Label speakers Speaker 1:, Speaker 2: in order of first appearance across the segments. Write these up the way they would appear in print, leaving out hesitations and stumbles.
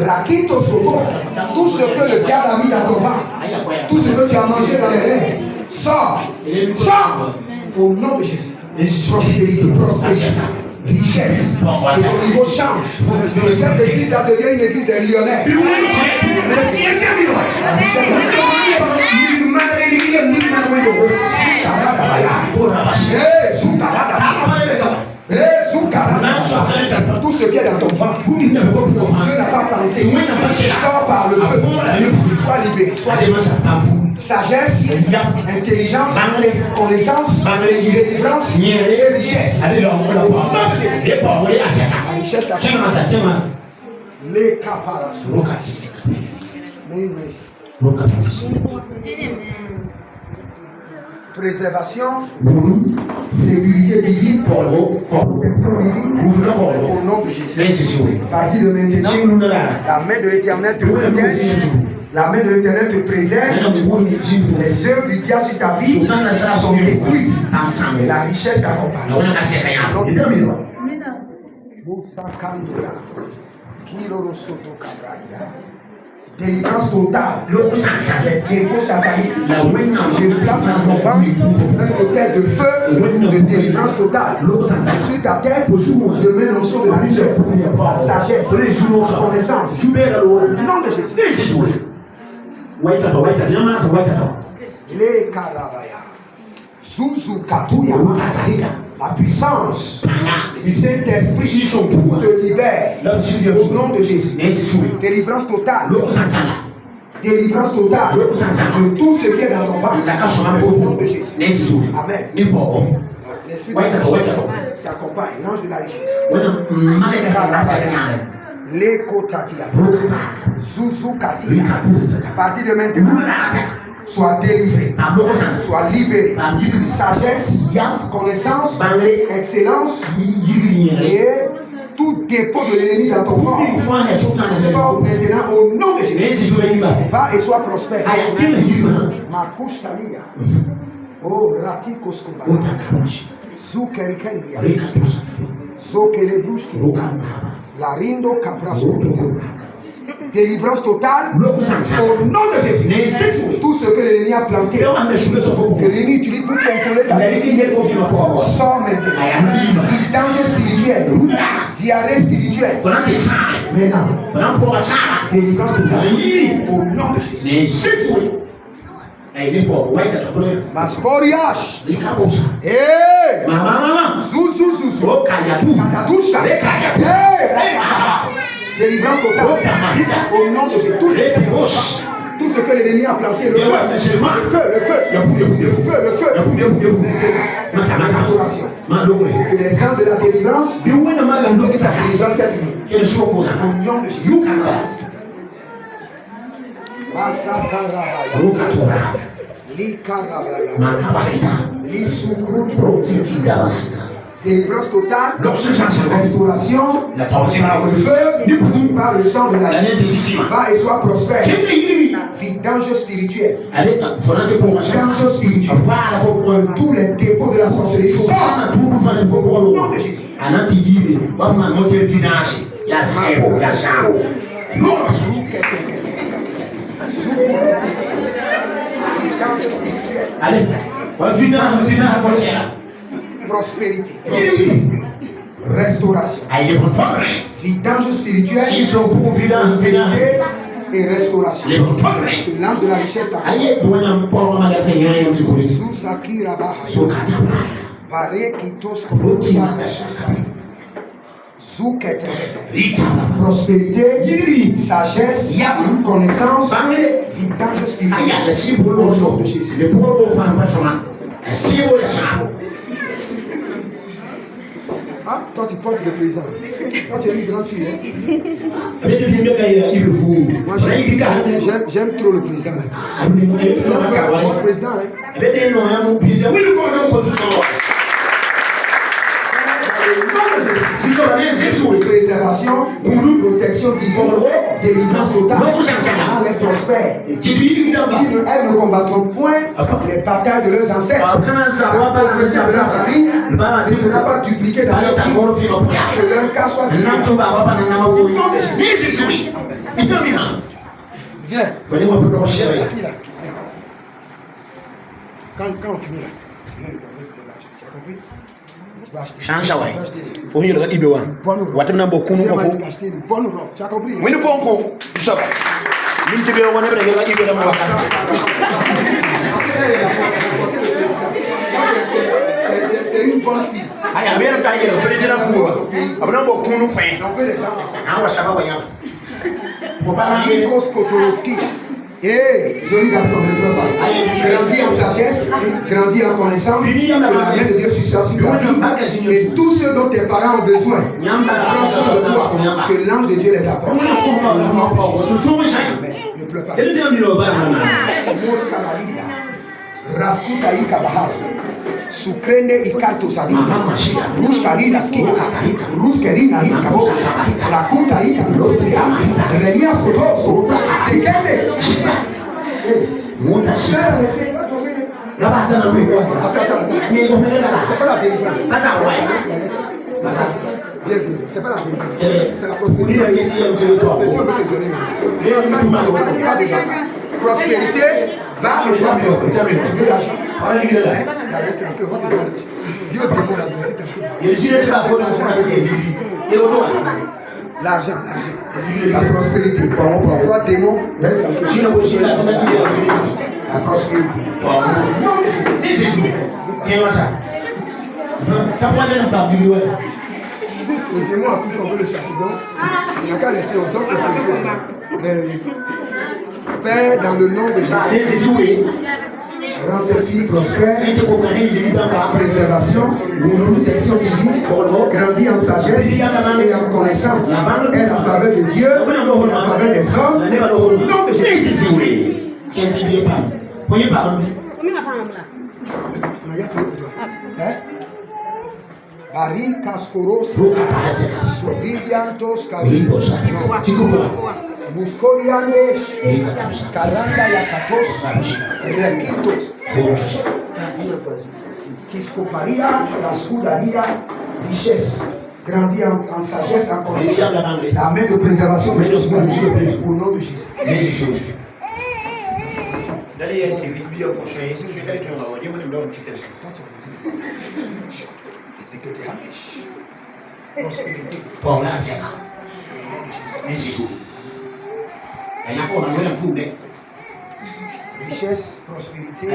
Speaker 1: Rakito Soto. Tout ce que le diable a mis dans ton ventre, tout ce que tu as mangé dans les reins, sors. Sors. Au nom de Jésus. Prospérité, richesse. Et ton niveau change. Cette église là devient une église des millionnaires. Tout ce qui est dans ton ventre, Dieu n'a pas planté. Sors par le feu. Sois libéré. Sagesse, intelligence, connaissance, délivrance et richesse. Les caparations. Préservation, sécurité divine pour au nom de Jésus. À partir de maintenant, la main de l'Éternel te protège. La main de l'Éternel te préserve. Les œuvres du diable sur ta vie sont détruites. Et la richesse t'accompagne. Délivrance totale. Les dépôts sataniques. Je place dans ton ventre un hôtel de feu de délivrance totale. Sur ta tête, je mets l'onction de la richesse, la sagesse, la connaissance. Au nom de Jésus. Les Karabaya. Zouzou Katouya. La puissance du Saint-Esprit te libère au nom de Jésus. Délivrance totale. Délivrance totale de tout ce qui est dans ton ventre au nom de Jésus. Amen. L'Esprit t'accompagne, l'ange de la richesse. Les Kotakia. Zouzou Katia. À partir de maintenant, sois délivré, sois libéré. Sagesse, connaissance, excellence et tout dépôt de l'ennemi dans ton corps. Sors maintenant au nom de Jésus. Va et sois prospère. Ma couche talia. Oh, Ratikos Kuba. Zoukerikendia. Zokelebouski. La rindo capraso. Délivrance totale au nom de Jésus. Tout ce que l'ennemi a planté, que l'ennemi utilise pour contrôler ta destinée, sort maintenant. Danger spirituel, diarrhée spirituelle. Maintenant, délivrance totale au nom de Jésus. Mascoriage. Hey! Zouzou. Kayadoucha. Délivrance totale au nom de Jésus. Tout ce que l'ennemi a planté, le feu, les ans de la délivrance, sa délivrance cette nuit. Au nom de Jésus. Délivrance totale, restauration, par le feu, par le sang de la vie. Va et sois prospère. Vidange spirituelle. Vidange spirituelle. Tous les dépôts de la sorcellerie. Au nom de Jésus.
Speaker 2: Allez,
Speaker 1: prospérité, restauration, vidange spirituelle, et restauration. L'ange de la richesse prospérité, sagesse, connaissance, vidange spirituelle. Ah, toi tu portes le président. Toi tu es une grande fille. Moi j'aime trop le président. Le président. Préservation, protection divine, délivrance totale, les prospères. prospèrent. Elles ne combattront point les batailles de leurs ancêtres. Ne sera pas dupliqué dans leur vie. Que leur cas soit différent. Viens. La fille là. Quand on finit là. Tu as compris? Tu vas acheter. Bonne robe. Acheter une bonne robe. Tu as compris? C'est une bonne fille. Joli garçon, grandis en sagesse, grandis en connaissance, que la main de Dieu soit sur ta vie, et tous ceux dont tes parents ont besoin, que l'ange de Dieu les apporte. Ne pleure pas. Raskuta ikabahazo sukrende ikato sabi ruskarina skina ruskerina iskabo rakuta ikablotea relia fotoso sekende muda shika laba hata na wewe ni ngomeleka c'est pas la vérité. C'est la prospérité va le choix. L'argent, la prospérité. Toi, démon, reste tranquille. La prospérité. Le démon a tout tombé le châtiment. Il n'y a qu'à laisser autant que c'est. Père, dans le nom de Jésus, rends cette fille prospère, préservation, protection divine, grandit en sagesse et en connaissance. Elle en faveur de Dieu, en faveur des hommes, au nom de Jésus. Bari Kaskoros, Sobiliantos, Muscorianes, Caranda Yakatos, Requitos, Kiscoparia, la Scudaria, richesse, grandit en sagesse, en connaissance, la main de préservation de Dieu au nom de Jésus. Prospérité. Richesse, prospérité,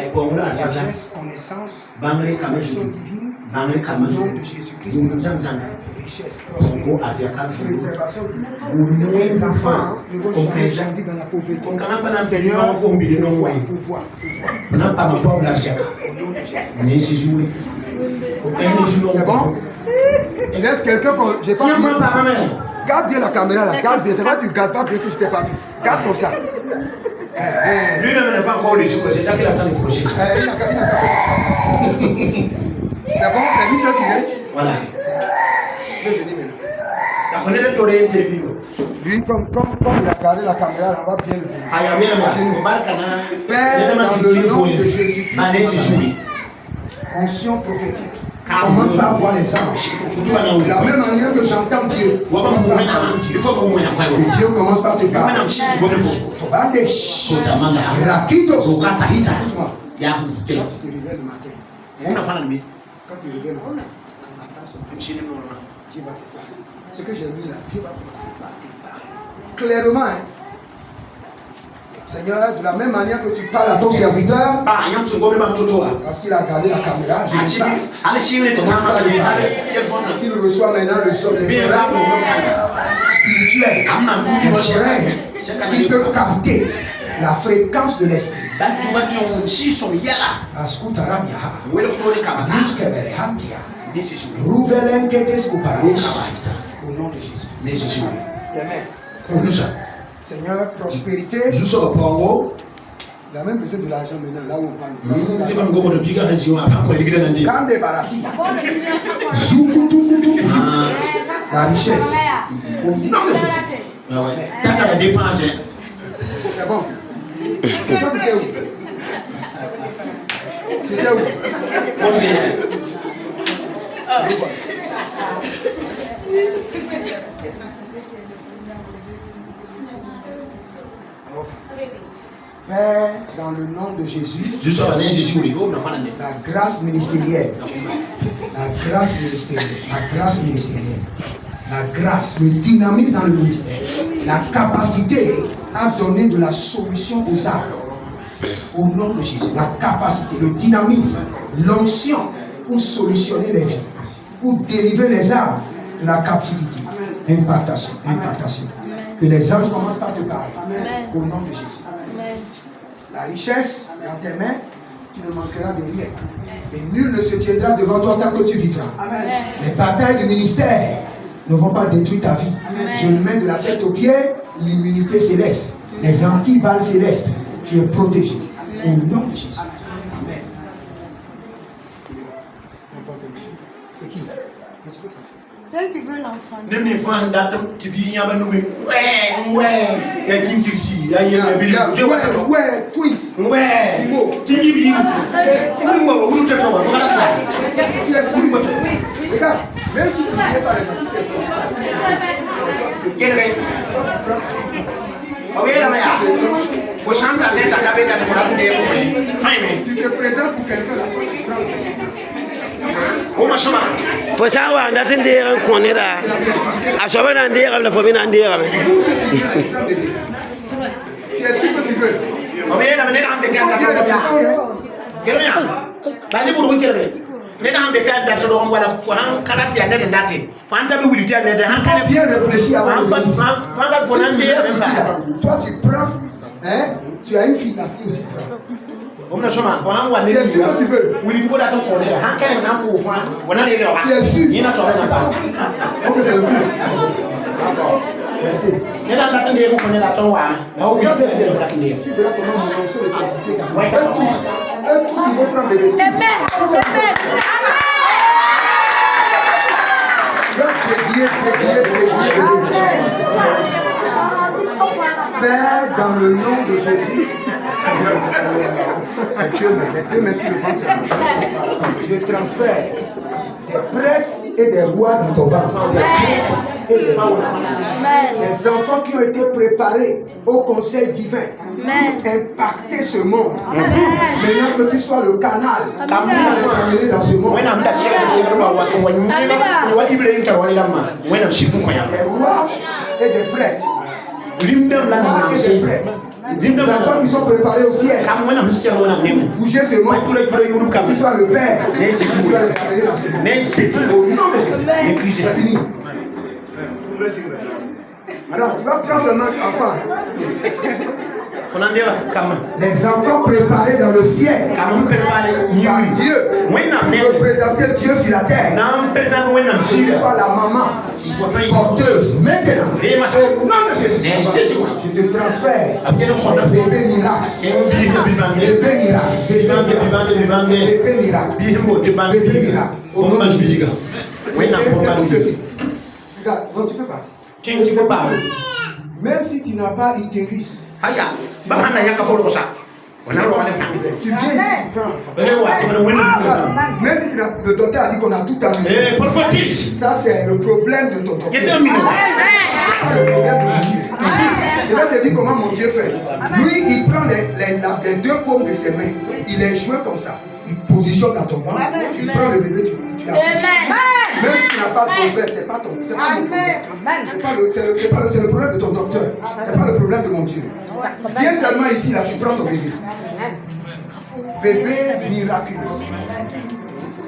Speaker 1: sagesse, connaissance, action divine, au nom de Jésus-Christ. Richesse, prospérité, préservation divine. Les enfants ne vont jamais grandir dans la pauvreté. Seigneur, pouvoir. C'est bon? Il reste quelqu'un que j'ai pas vu. Garde bien la caméra là, garde bien. C'est pas que tu ne gardes pas bien que je t'ai pas vu. Garde comme ça.
Speaker 2: Lui-même n'est pas encore déçu, c'est ça qu'il attend le projet.
Speaker 1: Il n'a qu'à faire ça. C'est bon, c'est lui seul qui reste.
Speaker 2: Voilà.
Speaker 1: Je dis maintenant.
Speaker 2: La connaît le tour d'interview.
Speaker 1: Lui, comme il a gardé la caméra, on va bien le dire. Père, dans le nom de Jésus-Christ, onction prophétique. Commence par voir les anges. De la même manière que j'entends Dieu. Dieu commence par te parler. Rakitos. Quand tu te réveilles le matin. Quand tu te réveilles le matin. Dieu va te parler. Ce que j'ai mis là, Dieu va commencer par te parler. Clairement, hein. Seigneur, de la même manière que tu parles à ton serviteur, parce qu'il a gardé la caméra, je ne sais pas. Qu'il reçoit maintenant les oreilles spirituelles, les oreilles qui peuvent capter la fréquence de l'esprit. Au nom de Jésus. Amen. Seigneur, prospérité. Il a même besoin de l'argent maintenant, là où on parle. Quand des baratis. La richesse. Au nom de Jésus.
Speaker 2: T'as la dépense.
Speaker 1: C'est bon. C'était où? Père, dans le nom de Jésus, la grâce ministérielle, la grâce, le dynamisme dans le ministère, la capacité à donner de la solution aux âmes, au nom de Jésus, la capacité, le dynamisme, l'onction pour solutionner les vies, pour délivrer les âmes de la captivité. Impactation. Que les anges commencent par te parler, au nom de Jésus. La richesse dans tes mains, tu ne manqueras de rien. Et nul ne se tiendra devant toi tant que tu vivras. Amen. Les batailles du ministère ne vont pas détruire ta vie. Amen. Je mets de la tête aux pieds l'immunité céleste, les antiballes célestes. Tu es protégé. Amen. Au nom de Jésus. Amen. Et qui?
Speaker 3: Celle qui veut l'enfant.
Speaker 2: Ne me fais pas tu viens à nous. Ouais. Il y a qui ici. Il y a
Speaker 1: twins.
Speaker 2: Ouais.
Speaker 1: Simo.
Speaker 2: Tu dis bien.
Speaker 1: Regarde, même si tu ne viens pas les gens, si c'est toi.
Speaker 2: Quel est? Oui, la meilleure. Faut chanter à tête à la bête à te
Speaker 1: Tu te présentes pour quelqu'un.
Speaker 4: Posa wa ndatin de ran konira asoba nan de ran la fomi nan de ran
Speaker 1: Tu es sûr que tu veux?
Speaker 2: On vient d'amener un bécane d'accord de personne. Quel est? Pas de boulot qui est. Les gens bécane d'accord de voilà faut un caractère à l'aide d'até. Fanta be wuli tiane de han kana
Speaker 1: bien réfléchir avant de venir.
Speaker 2: Toi
Speaker 1: tu prends, hein? Tu as une fille, la fille aussi prend.
Speaker 2: Tu es sûr que tu veux? Tu
Speaker 1: es sûr? Ok, c'est le plus. D'accord. Restez. Tu verras comment mon onction est fatiguée. Eux tous, ils vont prendre bébé. Père, dans le nom de Jésus, Dieu merci le ventre. Je transfère des prêtres et des rois dans ton ventre. Des prêtres et des rois. Les enfants qui ont été préparés au conseil divin pour impacter ce monde. Maintenant que tu sois le canal pour les amener dans ce monde. Les rois et des prêtres. Les enfants qui sont préparés au ciel. Bouger ce monde. Que tu sois le Père. Au nom de Jésus. C'est fini. Alors, tu vas prendre un autre enfant. Les enfants préparés dans le ciel par Dieu pour représenter Dieu sur la terre. Que tu sois la maman porteuse. Maintenant, au nom de Jésus, je te transfère bébé miracle. Bébé miracle. Bébé miracle. Bébé miracle. Au nom de Jésus. Écoute ceci. Regarde, non, tu peux partir. Tu peux partir. Même si tu n'as pas l'utérus. Tu viens ici, tu prends. Même si le docteur a dit qu'on a tout annulé. Ça, c'est le problème de ton docteur. C'est pas le problème de mon Dieu. Je vais te dire comment mon Dieu fait. Lui, il prend les deux paumes de ses mains. Il les joint comme ça. Il positionne dans ton ventre. Tu prends le bébé, tu accouches. Même si tu n'as pas de prophète, c'est pas ton problème. C'est le problème de ton docteur. C'est pas le problème de mon Dieu. Viens seulement ici, là, tu prends ton bébé. Bébé miraculeux.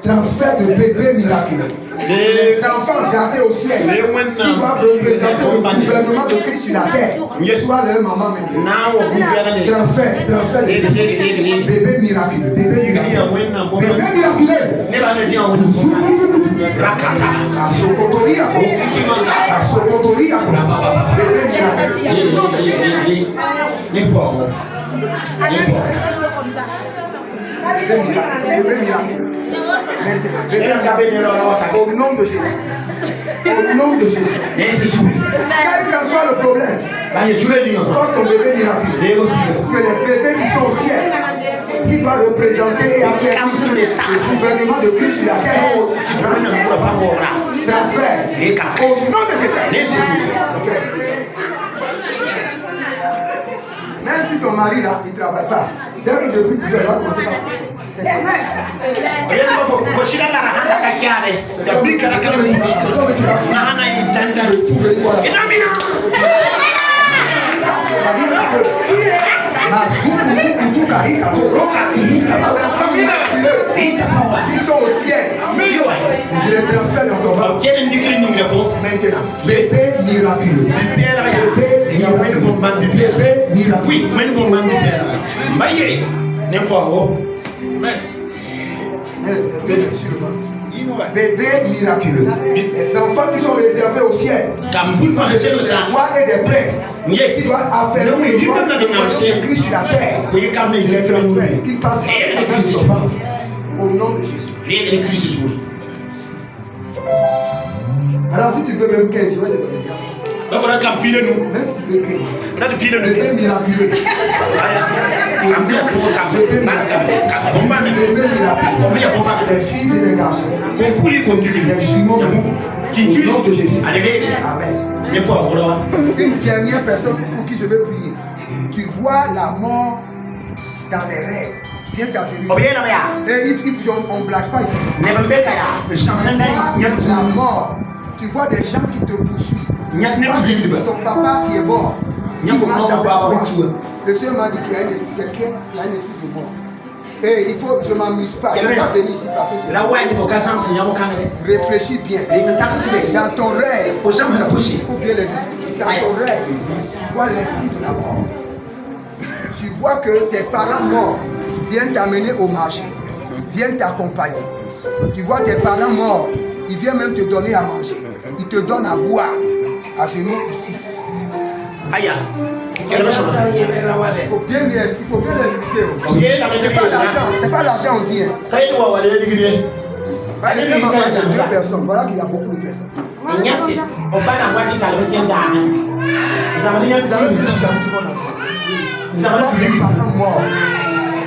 Speaker 1: Transfert de bébé miraculeux. Les enfants gardés au ciel qui doivent représenter le gouvernement de Christ sur la terre. Soit leur maman maintenant. Transfert de bébé miraculeux. Bébé miraculeux. Bébé miraculeux. La socotoria. La socotoria. Bébé miraculeux. Bébé miraculeux. Maintenant, bébé miraculeux. Au nom de Jésus. Au nom de Jésus. Quel qu'en soit le problème, quand ton bébé miraculeux, que les bébés qui sont au ciel, qui va représenter et affaire le gouvernement de Christ sur la terre, transfert. Au nom de Jésus. Même si ton mari là, il ne travaille pas, dès que je prie pour toi, il va commencer par ils sont au ciel. Je les transfère dans ton ventre. Maintenant, bébé miraculeux. Bébé miraculeux. Bébé miraculeux. Les enfants qui sont réservés au ciel. Voix et des prêtres qui doivent affermir le Christ sur la terre. Qu'ils passent par Christ au nom de Jésus. Alors si tu veux même 15, je vais te donner. Même si tu veux 15. Bébé miraculeux. Bébé miraculeux. Les filles et les garçons. Les jumeaux. Au nom de Jésus. Amen. Une dernière personne pour qui je vais prier. Tu vois la mort dans les rêves. Viens t'agenouiller. Et on ne blague pas ici. La mort. Tu vois des gens qui te poursuivent. Tu vois ton papa qui est mort. Il marche avec toi. Le Seigneur m'a dit qu'il y a un esprit de mort. Et il faut, je ne m'amuse pas. Je vais venir ici parce que réfléchis bien. Dans ton rêve, il faut bien les expliquer. Dans ton rêve, tu vois l'esprit de la mort. Tu vois que tes parents morts viennent t'amener au marché, viennent t'accompagner. Tu vois tes parents morts, ils viennent même te donner à manger. Ils te donnent à boire, à genoux ici. Aïe. Il faut bien l'expliquer. C'est pas l'argent, on dit. Deux personnes. Voilà qu'il y a beaucoup de personnes.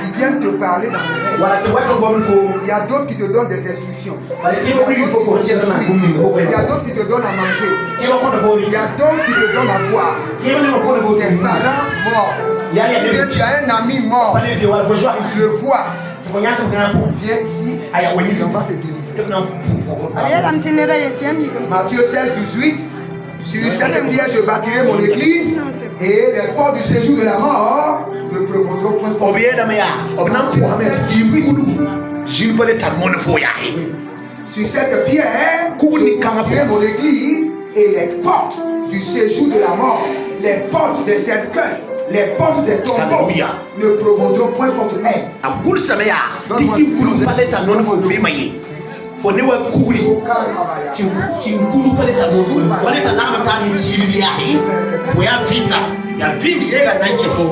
Speaker 1: Ils viennent te parler dans le rêve. Il y a d'autres qui te donnent des instructions. Il y a d'autres qui te donnent à manger. Il y a d'autres qui te donnent à boire. Tes parents morts. Tu as un ami mort. Tu le vois. Viens ici. On va te délivrer. Matthieu 16, 18. Sur cette pierre, je bâtirai mon église. Et les portes du séjour de la mort ne prévaudront point contre elle. Sur cette pierre, je bâtirai mon église et les portes du séjour de la mort, les portes des cercueils, les portes des tombeaux ne prévaudront point contre elle. Foniwa kuli tinkulu pale tanufu wale tanama tani chiri yahi ya vita ya vim sega na chefo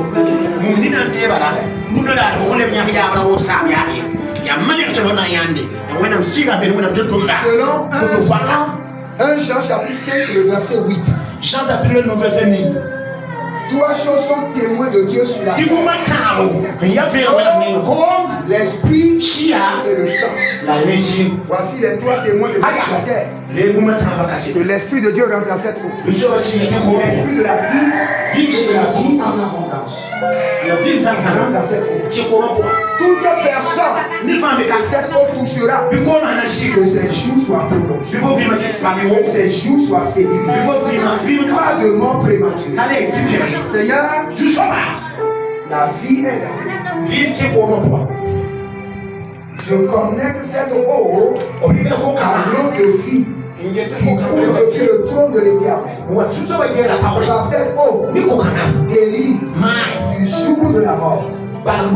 Speaker 1: munina ndebala muno da ko le nya ya bra wo sa yahi ya mali ko na yande wena msiga be wena mtoto mba toto fata 1 Jean chapitre 5 le verset 8. Jean chapitre 9 verset 9. Trois choses sont témoins de Dieu sur la terre. L'esprit et le sang. Voici les trois témoins de Dieu sur la terre. Que l'esprit de Dieu remplace cette eau. L'esprit de la vie et de la vie en abondance. Dans cette eau. Toute personne que cette eau touchera, que ses jours soient prolongés, que ses jours soient séduits. Pas de mort prématurée. Seigneur, la vie est la vie. Je connecte cette eau à l'eau de vie qui coule depuis le trône de l'Éternel. Par cette eau, délivre du joug de la mort. Délivre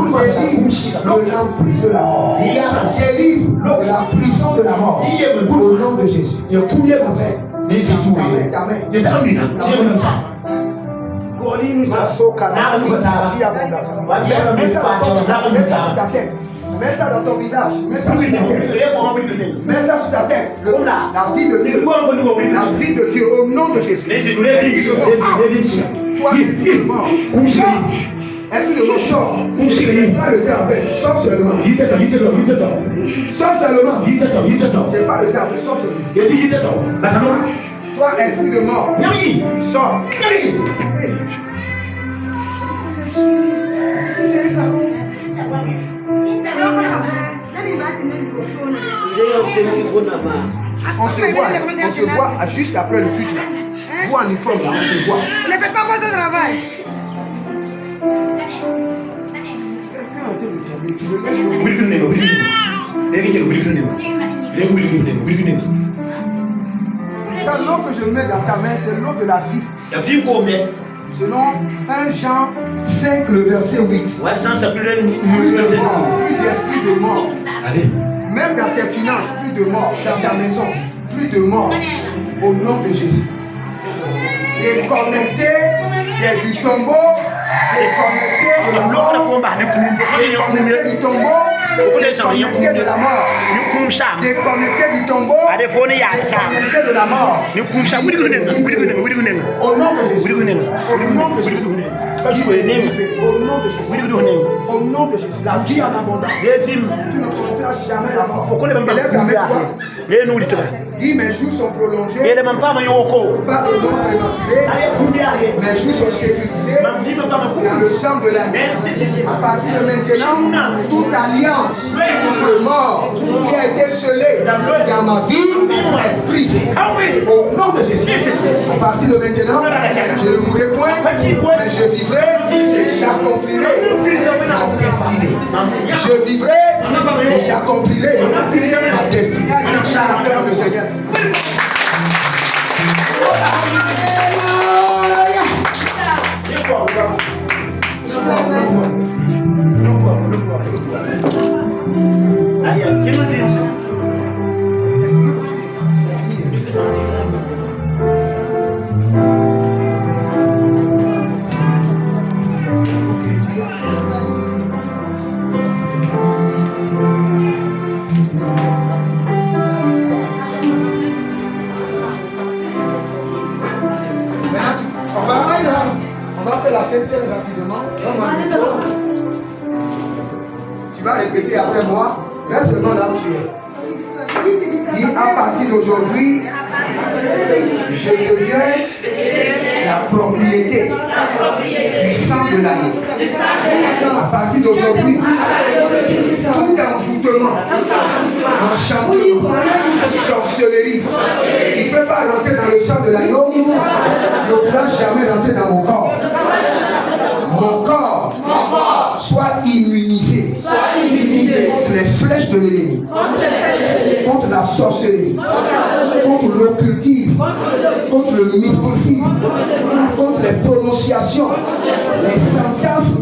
Speaker 1: de l'emprise de la mort. Délivre de la prison de la mort. Au nom de Jésus. Amen. Mets ça dans ton visage. Mets ça sur ta tête. Mets ça sur ta tête. La vie de Dieu. La vie de Dieu au nom de Jésus. Toi, esprit de mort. Esprit de mort, sors. C'est pas le temps à peine. Sors seulement. Sors seulement. C'est pas le temps, sors seulement. Toi, esprit de mort. Sors. On se voit juste après le culte là. Vous en uniforme là, on se voit.
Speaker 3: Ne faites pas votre travail.
Speaker 1: Quelqu'un a été de tomber, tu le laisses. L'eau que je mets dans ta main, c'est l'eau de la vie. Selon 1 Jean 5, le verset 8. Plus de mort, plus d'esprit de mort. Même dans tes finances, plus de mort. Dans ta maison, plus de mort. Au nom de Jésus. Déconnecté du tombeau, déconnecté de la mort, déconnecté du tombeau, déconnecté de la mort, déconnecté du tombeau, déconnecté de la mort. Au nom de Jésus. Au nom de Jésus. Au nom de Jésus. Au nom de Jésus. La vie en abondance. Tu ne connaîtras jamais la mort. Élève ta main droite. Dis, mes jours sont prolongés. Pas de mort prématurée. Mes jours sont sécurisés dans le sang de la vie. À partir de maintenant, toute alliance de mort qui a été scellée dans ma vie est brisée. Au nom de Jésus. À partir de maintenant, je ne mourrai point, mais je vivrai et j'accomplirai ma destinée. Je vivrai et j'accomplirai ma destinée. Acclame le Seigneur. On va faire la scène rapidement. Tu vas répéter après moi. Reste seulement là où tu es. Dis à partir d'aujourd'hui, je deviens la propriété du sang de l'agneau. À partir d'aujourd'hui, tout envoûtement, enchantement, sorcellerie, il ne peut pas rentrer dans le sang de l'agneau, ne pourra jamais rentrer dans mon corps. Mon corps soit immunisé contre les flèches de l'ennemi, contre la sorcellerie, contre l'occultisme, contre le mysticisme, contre les prononciations, les sentences,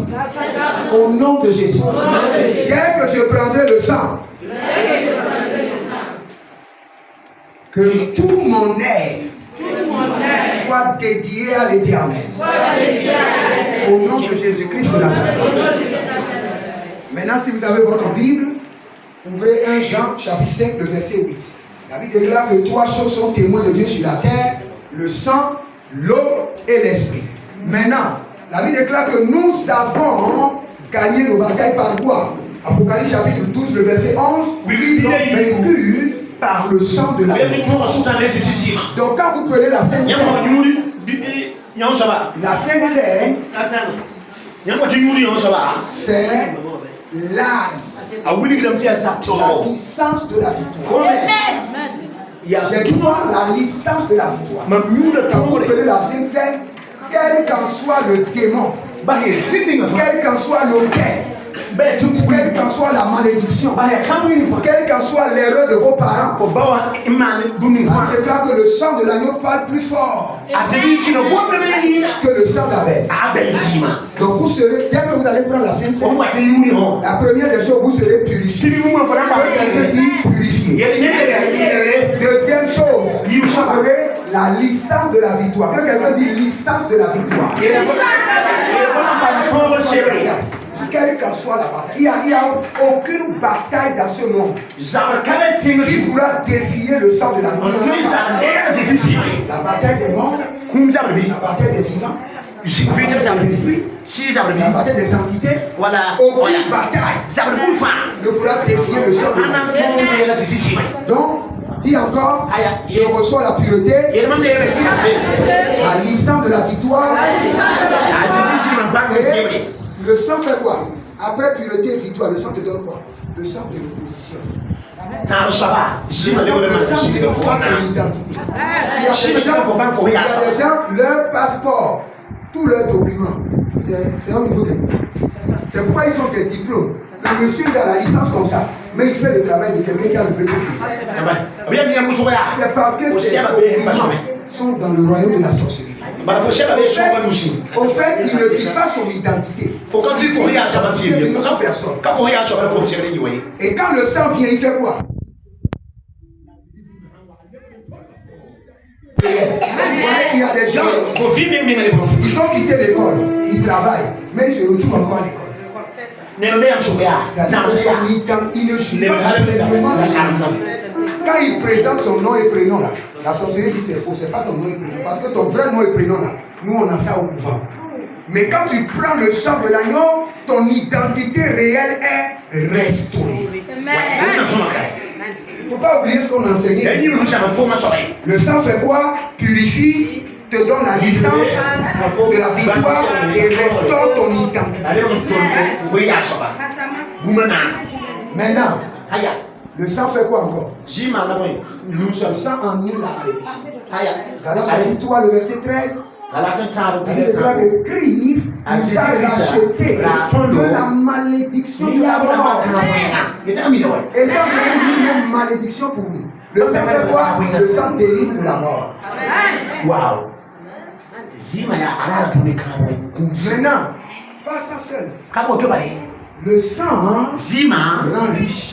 Speaker 1: au nom de Jésus. Dès que je prendrai le sang, que tout mon aide soit dédié à l'Éternel. Au nom de Jésus-Christ de Nazareth. Maintenant, si vous avez votre Bible, ouvrez 1 Jean chapitre 5, le verset 8. La Bible déclare que 3 choses sont témoins de Dieu sur la terre: le sang, l'eau et l'esprit. Maintenant, la Bible déclare que nous avons gagné nos batailles par quoi? Apocalypse chapitre 12, le verset 11. Nous avons vaincu par le sang de la vie. Donc quand vous prenez la Sainte Seine, la Sainte Seine, c'est la licence de la victoire. J'ai droit à la licence de la victoire. Quand vous prenez la Sainte Seine, quel qu'en soit le démon, quel qu'en soit l'autel, quelle qu'en soit la malédiction, quelle qu'en soit l'erreur de vos parents, on déclare que le sang de l'agneau parle plus fort que le sang d'Abel. Donc vous serez, dès que vous allez prendre la Sainte Seine, la première des choses, vous serez purifié. Purifié. Deuxième chose, vous aurez la licence de la victoire. Quand quelqu'un dit licence de la victoire, quelle qu'en soit la bataille. Il n'y a aucune bataille dans ce monde qui pourra défier le sang de la vie. La bataille des morts, la bataille des vivants, la bataille des esprits, la bataille des entités. Aucune bataille ne pourra défier le sang de la vie. Donc, dis encore, je reçois la pureté, la licence de la victoire. Et le sang fait quoi? Après pureté et victoire, le sang te donne quoi? Le sang de l'opposition. Le sang dévoile ton identité. Il y a des gens, leur passeport, tous leurs documents, c'est au niveau des diplômes. C'est pourquoi ils ont des diplômes. Le monsieur a la licence comme ça, mais il fait le travail de quelqu'un qui a le BPC. C'est parce que ces documents sont dans le royaume de la sorcellerie. Au fait, il ne vit pas son identité. Et quand le sang vient, il fait quoi? Il y a des gens, ils ont quitté l'école, ils travaillent, mais ils se retrouvent encore à l'école. Il ne joue pas complètement. Quand il présente son nom et prénom là, la sorcellerie dit c'est faux, c'est pas ton nom et prénom. Parce que ton vrai nom et prénom là, nous on a ça au couvent. Mais quand tu prends le sang de l'agneau, ton identité réelle est restaurée. Il ne faut pas oublier ce qu'on enseignait. Le sang fait quoi? Purifie, te donne la licence de la victoire et restaure ton identité. Maintenant, le sang fait quoi encore? Le sang annule la malédiction. Dans chapitre 3, le verset 13, il dira que Christ nous a rachetés de la malédiction de la mort. Étant donné lui-même malédiction pour nous. Le sang fait quoi? Le sang délivre de la mort. Waouh! Maintenant, pas ça seul. Le sang rend riche.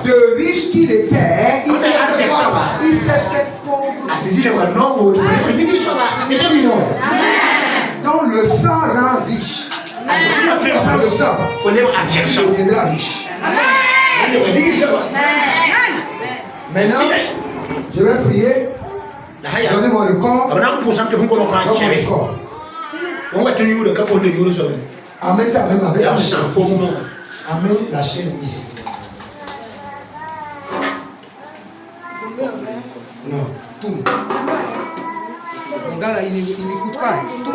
Speaker 1: De riche qu'il était, il s'est fait pauvre. Donc le sang rend riche. Si tu prends le sang, tu deviendras riche. Maintenant, je vais prier. Donnez-moi le corps. Donnez-moi le corps. Amen, ça même avec la chaise. Amen, la chaise ici. Non, tout. Mon gars là, il n'écoute pas. Tout.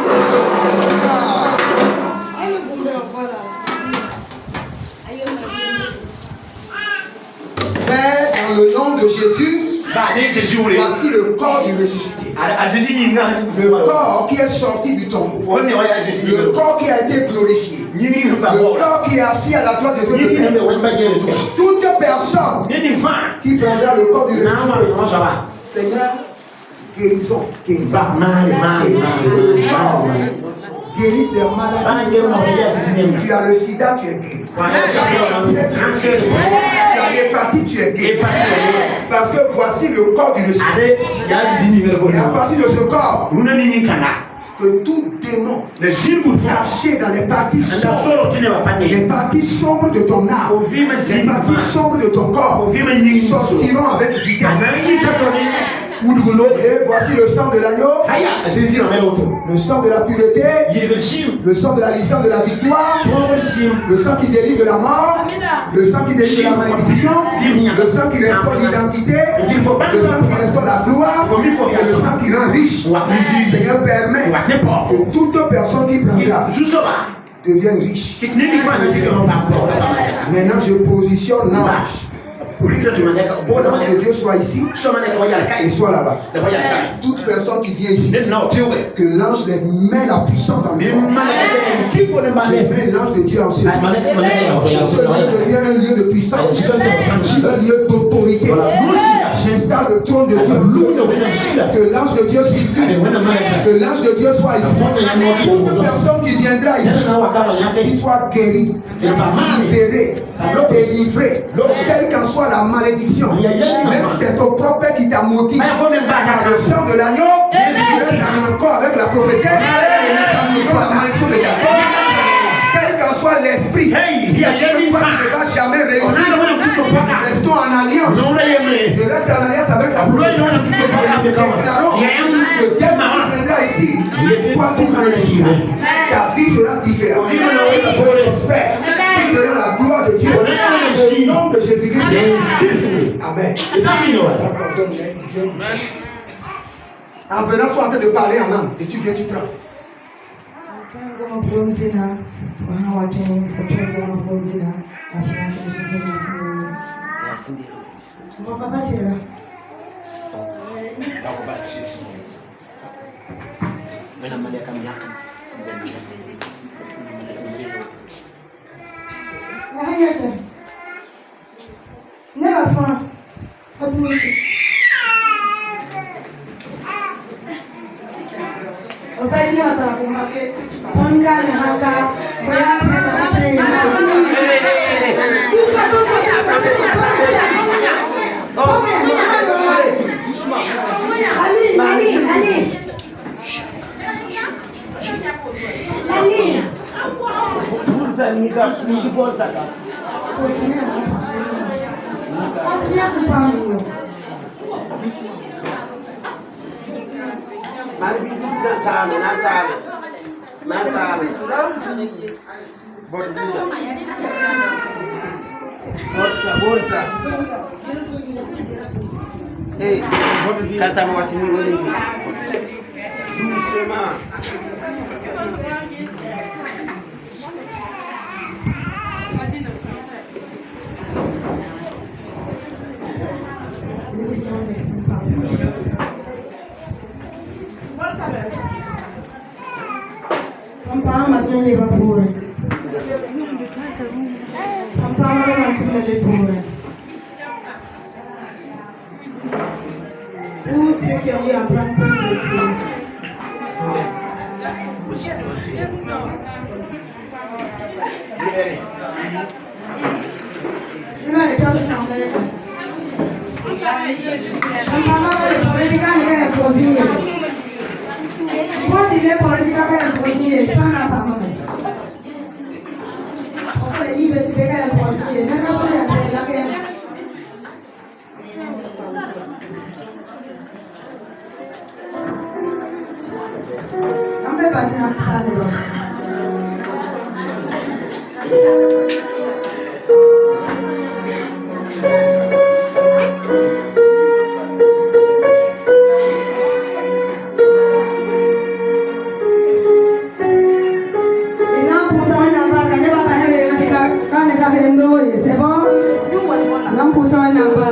Speaker 1: Père, dans le nom de Jésus, voici le corps du ressuscité. Le corps qui est sorti du tombeau. Le corps qui a été glorifié. Le corps qui est assis à la droite de Dieu. Toute personne qui prendra le corps du ressuscité, Seigneur, guérison, guérison. Guérisse des maladies. Tu as le sida, tu es guéri. Tu as l'hépatite, tu es guéri. Parce que voici le corps du ressuscité. Et à partir de ce corps, que tout démon caché dans les parties sombres de ton âme, les parties sombres de ton corps, sortiront avec vitesse. Et voici le sang de l'agneau, le sang de la pureté, le sang de la licence de la victoire, le sang qui délivre de la mort, le sang qui délivre de la malédiction, le sang qui restaure l'identité, le sang qui restaure la gloire, et le sang qui rend riche. Seigneur, permet que toute personne qui prendra devienne riche. Maintenant, je positionne l'ange. Pour que Dieu soit ici et soit là-bas. Toute personne qui vient ici, que l'ange les met la puissance en lui. Je mets l'ange de Dieu en ce lieu. Ce lieu devient un lieu de puissance, un lieu d'autorité. J'installe le trône de Dieu. Que l'ange de Dieu circule. Que l'ange de Dieu soit ici. Toute personne qui viendra ici, qu'il soit guéri, libéré, délivré, quelle qu'en soit la malédiction, même si c'est ton propre père qui t'a maudit, par le sang de l'agneau, tu restes encore avec la prophétesse. malédiction de ta vie. Quel qu'en soit l'esprit qui a dit que toi tu ne vas jamais réussir, restons en alliance. Je reste en alliance avec la gloire. Déclarons que dès que tu viendras ici, toi tu réussiras. Ta vie sera différente. Tu prospères. Tu verras la gloire de Dieu. Au nom de Jésus-Christ. Amen. En venant, sois en train de parler en langue. Et tu viens, tu prends.
Speaker 3: Never found. What do you say? Opadi wata kumake. Onga ni haka. Bayati na
Speaker 4: Bolsa. Eh, kata mawati ni woni. Doucement.
Speaker 3: Sampai macam ni bapur. Sampai macam ni bapur. Tous ceux qui ont eu à prendre le feu. C'est bon? Non, pour ça, on a pas.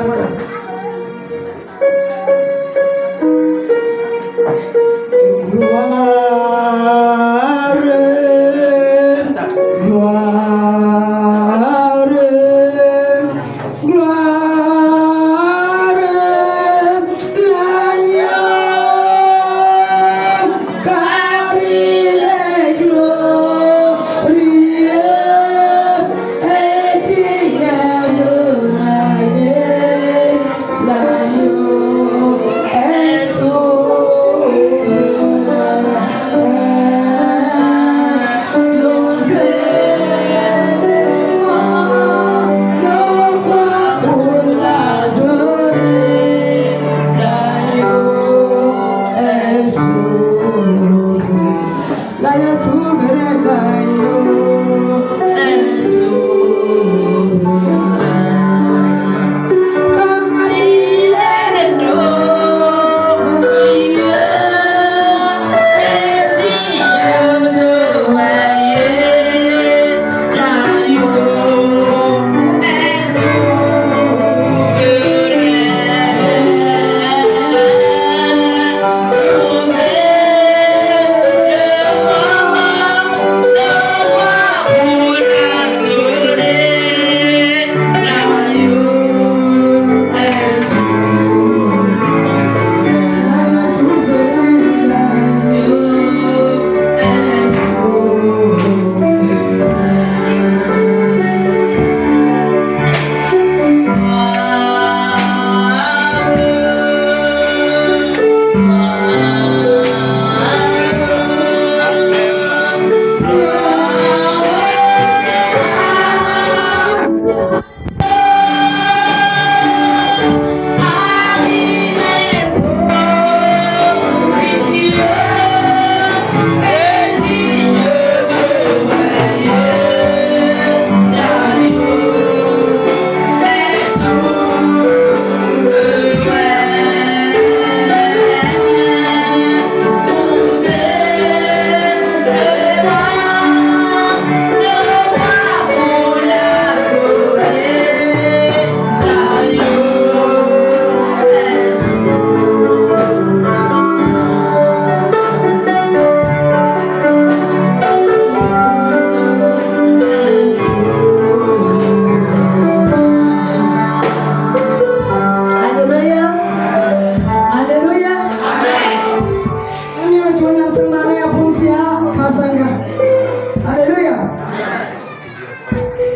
Speaker 3: Alléluia.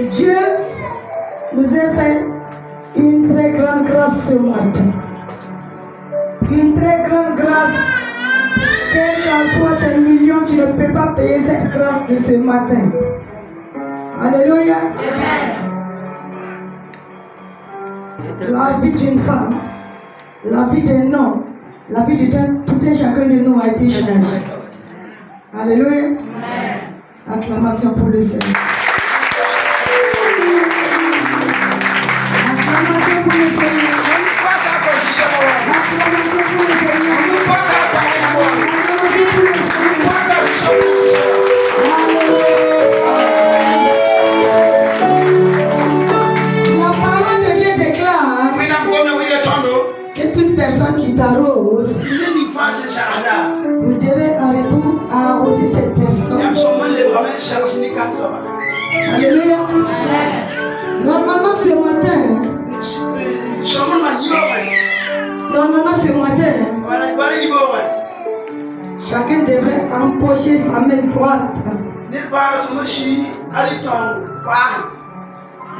Speaker 3: Dieu nous a fait une très grande grâce ce matin. Une très grande grâce. Quel qu'en soit tes millions, tu ne peux pas payer cette grâce de ce matin. Alléluia. La vie d'une femme, la vie d'un homme, la vie de tout un chacun de nous a été changée. Alléluia. Acclamation pour le Seigneur. Acclamation pour le Seigneur. Acclamation pour le Seigneur. Acclamation pour le Seigneur. La parole de Dieu déclare que toute personne qui t'arrose, vous devez en retour arroser cette personne. Alléluia. Normalement ce matin, chacun devrait empocher sa main droite.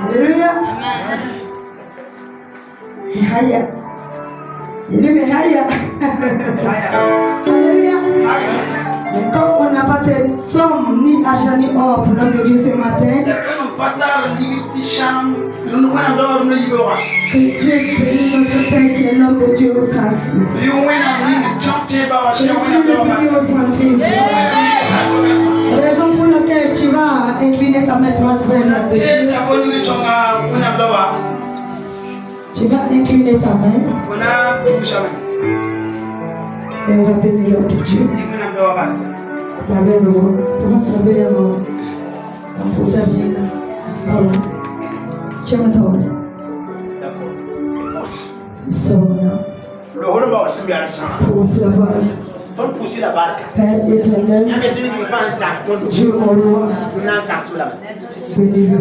Speaker 3: Alléluia. Haya. Il dit mais haya. Alléluia. Mais comme on n'a pas cette somme, ni argent, ni or pour l'homme de Dieu ce matin, que Dieu bénisse notre Père qui est l'homme de Dieu au sens. Que Dieu le bénisse au centime. Raison pour laquelle tu vas incliner ta main droite vers l'homme de Dieu. Tu vas incliner ta main. Et on va bénir l'homme de Dieu. À travers le monde. On va servir dans ton service. Voilà. Tu as ma parole. C'est ça, maintenant. Pousse la barque. Père éternel. Dieu mon roi. Bénis-le.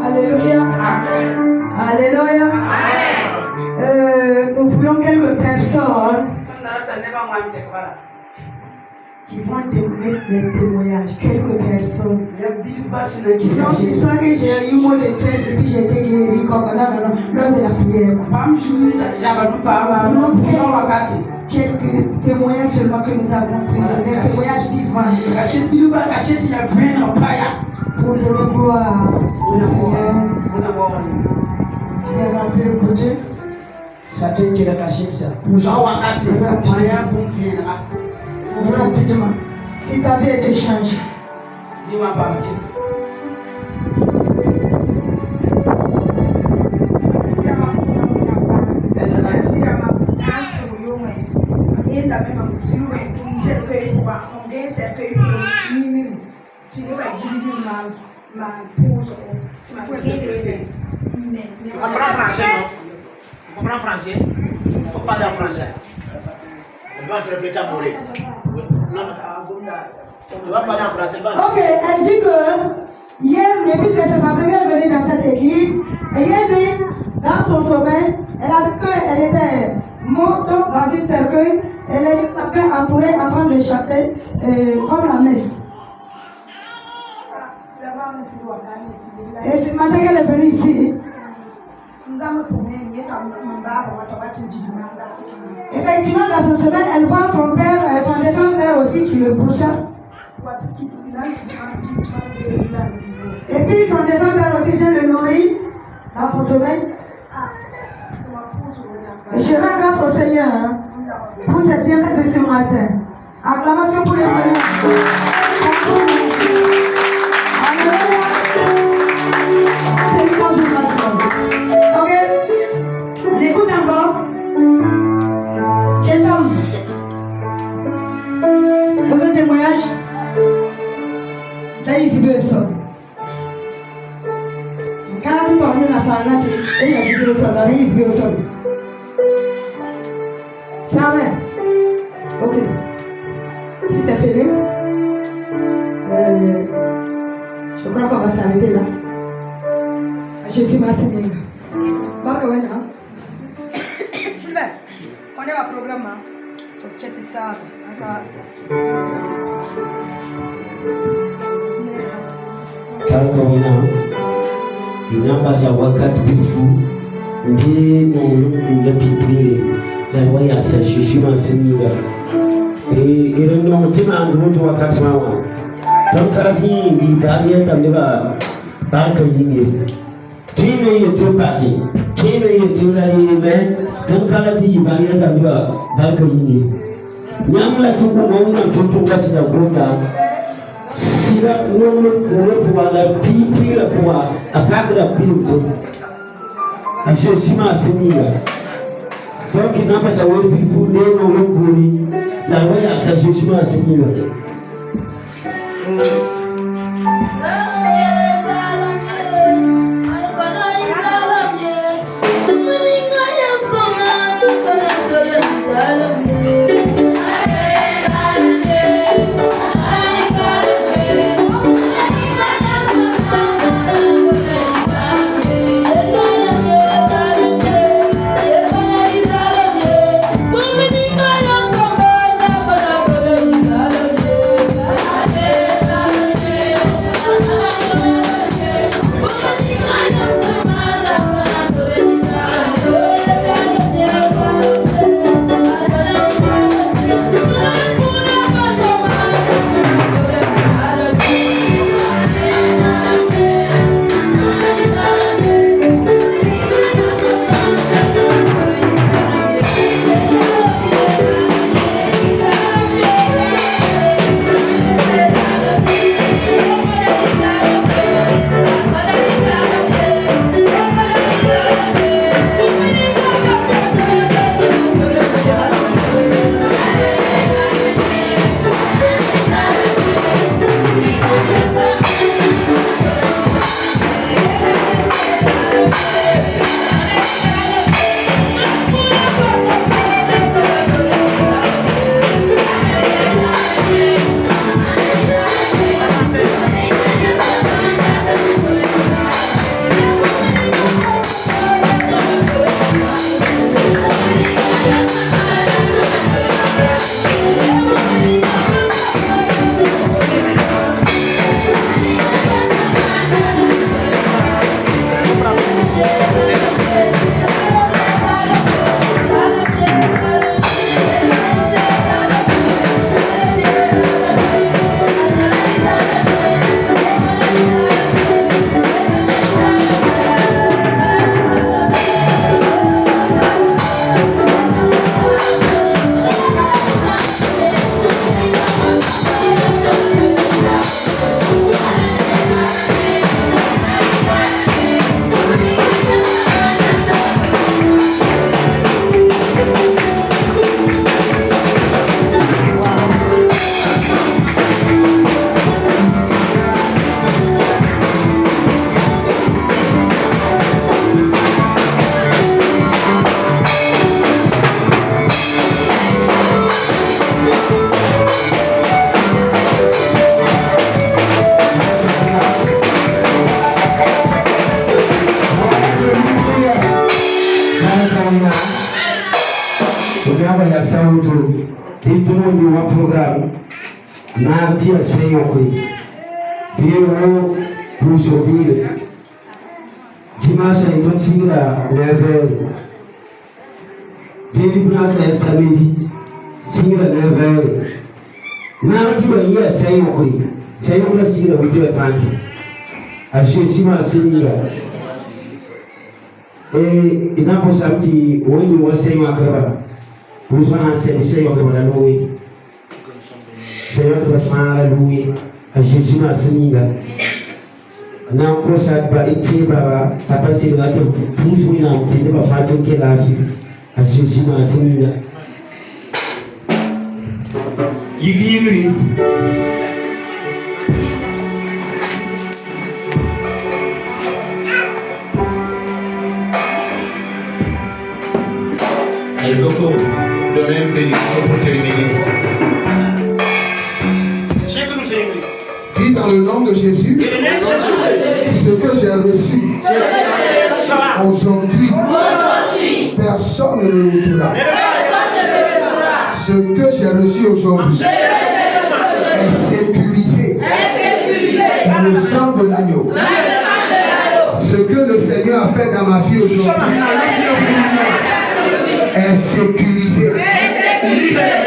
Speaker 3: Alléluia. Alléluia. Nous voulons quelques personnes qui vont témoigner des témoignages. Quelques personnes. Donc, l'histoire que j'ai eu mot de tête et puis j'ai été guéri. Non, lors de la prière. Quelques témoignages seulement que nous avons pris, c'est des témoignages vivants pour donner gloire au Seigneur. Si elle a un peu écouté, ça peut être la cachette. Rapidement, si ta vie a été changée, dis-moi pas.
Speaker 2: Tu comprends français, non? Tu comprends français? Il faut parler en français. Elle va interpréter à mourir. Non, tu vas parler en français.
Speaker 3: Ok, elle dit que hier, depuis c'est sa première venue dans cette église, et hier, dans son sommeil, elle a vu qu'elle était morte dans une cercueil, elle était entourée en train de chanter comme la messe. Et ce matin qu'elle est venue ici, Effectivement, dans ce semaine, elle voit son père, son défunt père aussi qui le pourchasse. Et puis son défunt père aussi vient le nourrir dans son sommeil. Je rends grâce au Seigneur pour cette bienfaite de ce matin. Acclamation pour le Seigneur. Alléluia. C'est une confirmation. Ok? On écoute encore. Quel homme? Votre témoignage? Ça y est, c'est bien ça. Quand tu es venu à la nature, il y a du bien ça, il y a du bien ça. Ça va? Ok. Si c'est fini, je crois qu'on va s'arrêter là. Je suis ma semaine. Marc, oui, là.
Speaker 5: Sylvain, on est au programme. Ok, c'est ça. Encore.
Speaker 4: Kalkawina, inambasa wakati bifu, ndi nunga pipile, dalwa ya sa shishima simiga. Irin no mutum an rubuta wakati mawa. Don karfi yi bariya tambi ba ka yi ne. Kime yi to pasi, kime yi to rari me, don karfi yi bariya tambi ba ka yi ne. Nyamla su kuma wannan tuntun wasu da gona. Sira nunu kore puwa la pipi la puwa attaque la pinze a sheshima simiga donc n'a pas savoir pifu ne nunu kuri la waya sa sheshima simiga programme mardi à Saint-Yokri, bureau pour Sobir, dimanche à Itotsila, 9h, Daily Plus est samedi, signe à 9h. N'a-tu pas eu à Sayon Kuri? Sayon la signe à 8h30. À Chessima Sénila. Et il n'a pas sorti, où il doit Sayon Akraba. Pour se faire un Sayon Akraba loué. Sayon Akraba loué. À Chessima Sénila. Na kosa ba ite ba papa se la te plus oui na te ba fa to ke la fi a Jésus ma semina yigi
Speaker 2: Il faut qu'on donne une bénédiction pour terminer.
Speaker 1: Dis dans le nom de Jésus, ce que j'ai reçu aujourd'hui, personne ne le redira. Ce que j'ai reçu aujourd'hui est sécurisé par le sang de l'agneau. Ce que le Seigneur a fait dans ma vie aujourd'hui est sécurisé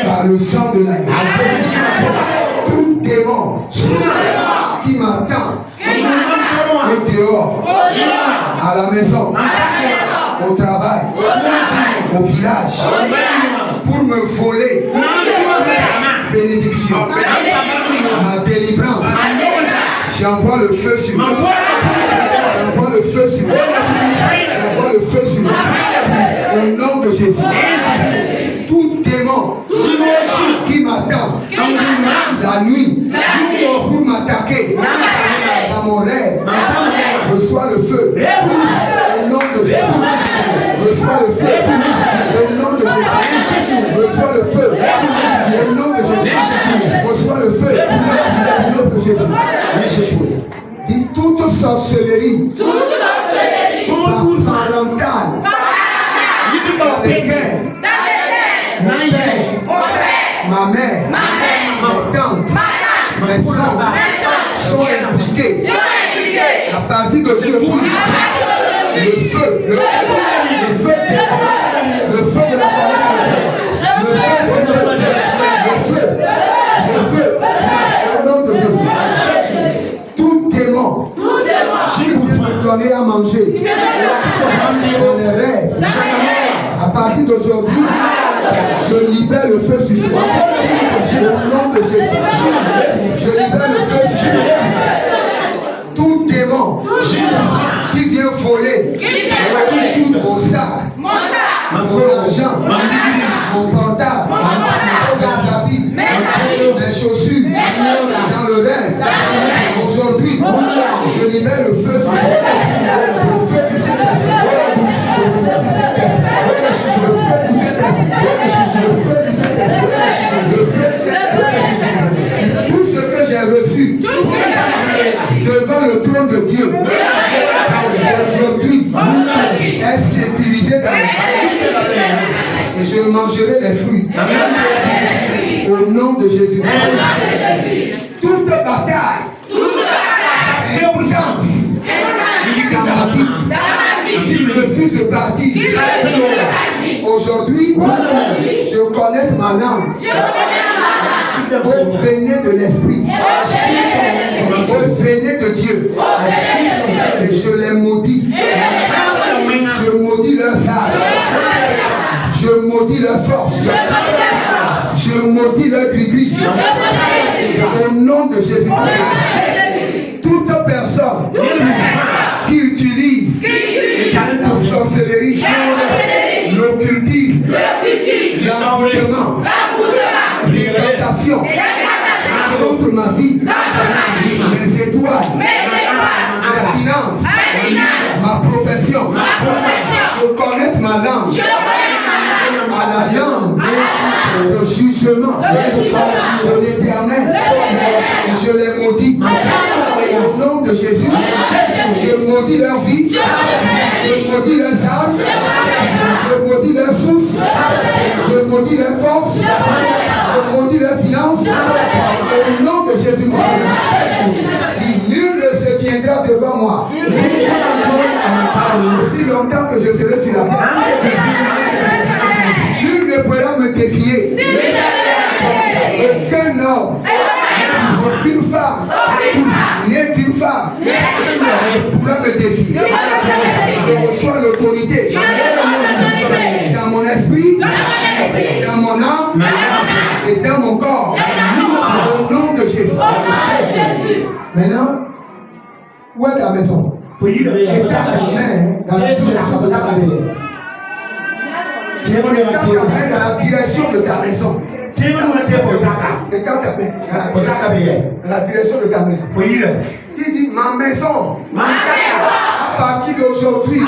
Speaker 1: par le sang de l'agneau. Tout démon qui m'attend au dehors, à la maison, au travail, au village, pour me voler bénédiction, ma délivrance, j'envoie le feu sur moi. J'envoie le feu sur moi. J'envoie le feu sur moi. Au nom de Jésus. Tout démon qui m'attend la nuit pour m'attaquer dans mon rêve, reçois le feu. Au nom de Jésus. Reçois le feu. Au nom de Jésus. Reçois le feu. Au nom de Jésus. Reçois le feu. Au nom de Jésus. Dis toute sorcellerie parentale dans lesquelles ma mère, mes tantes, mes soeurs sont impliquées. À partir d'aujourd'hui, le feu de la parole, le feu, au nom de Jésus. Tout démon qui vous donner à manger dans les rêves, à partir d'aujourd'hui, je libère le feu sur toi. Au nom de Jésus, je libère le feu sur toi. Tout démon qui vient voler mon sac, mon argent, mon portable, mes habits, mes chaussures, dans le rêve. Aujourd'hui, je libère le feu sur toi. Le feu du Saint-Esprit. Le feu du Saint-Esprit. Tout ce que j'ai reçu devant le trône de Dieu aujourd'hui est sécurisé dans et je mangerai les fruits au nom de Jésus. Toute bataille dans ma vie qui refuse de partir aujourd'hui, je connais ma langue. Vous venez de l'esprit. Vous venez de Dieu. Et je les maudis. Je maudis leur salle. Je maudis leur force. Je maudis leur gris-gris. Au nom de Jésus-Christ. Toute personne qui utilise la sorcellerie, l'occultisme, l'envoûtement, l'incantation contre ma vie, mes étoiles, mes finances, ma profession, je connais ma langue, à la langue de jugement de l'Éternel, je les maudis au nom de Jésus. Je maudis leur vie, je maudis leurs âges, je maudis leurs souffles, je maudis leurs forces, je maudis leurs finances, au nom de Jésus-Christ. Nul ne se tiendra devant moi aussi longtemps que je serai sur la terre. défier. Aucun homme, aucune femme, née d'une femme, pourra me défier. Je reçois l'autorité dans mon esprit, dans mon âme et dans mon corps. Au nom de Jésus. Maintenant, où est ta maison? Et ta main dans la direction de ta maison. Dans la direction de ta maison. Et quand ta main dans la direction de ta maison. Tu dis ma maison. À partir d'aujourd'hui,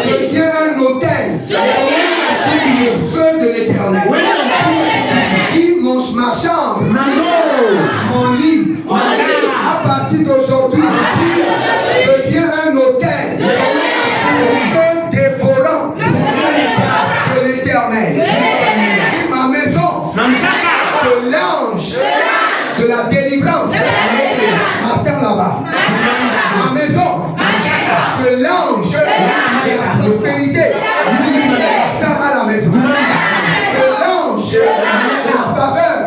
Speaker 1: devient un hôtel. Le feu de l'éternel. Ma chambre, mon lit, à partir d'aujourd'hui, devient un hôtel. Le feu dévorant de l'éternel. Ma maison, que l'ange de la délivrance m'attend là-bas. Ma maison, que l'ange de la prospérité m'attend à la maison. Que l'ange de la faveur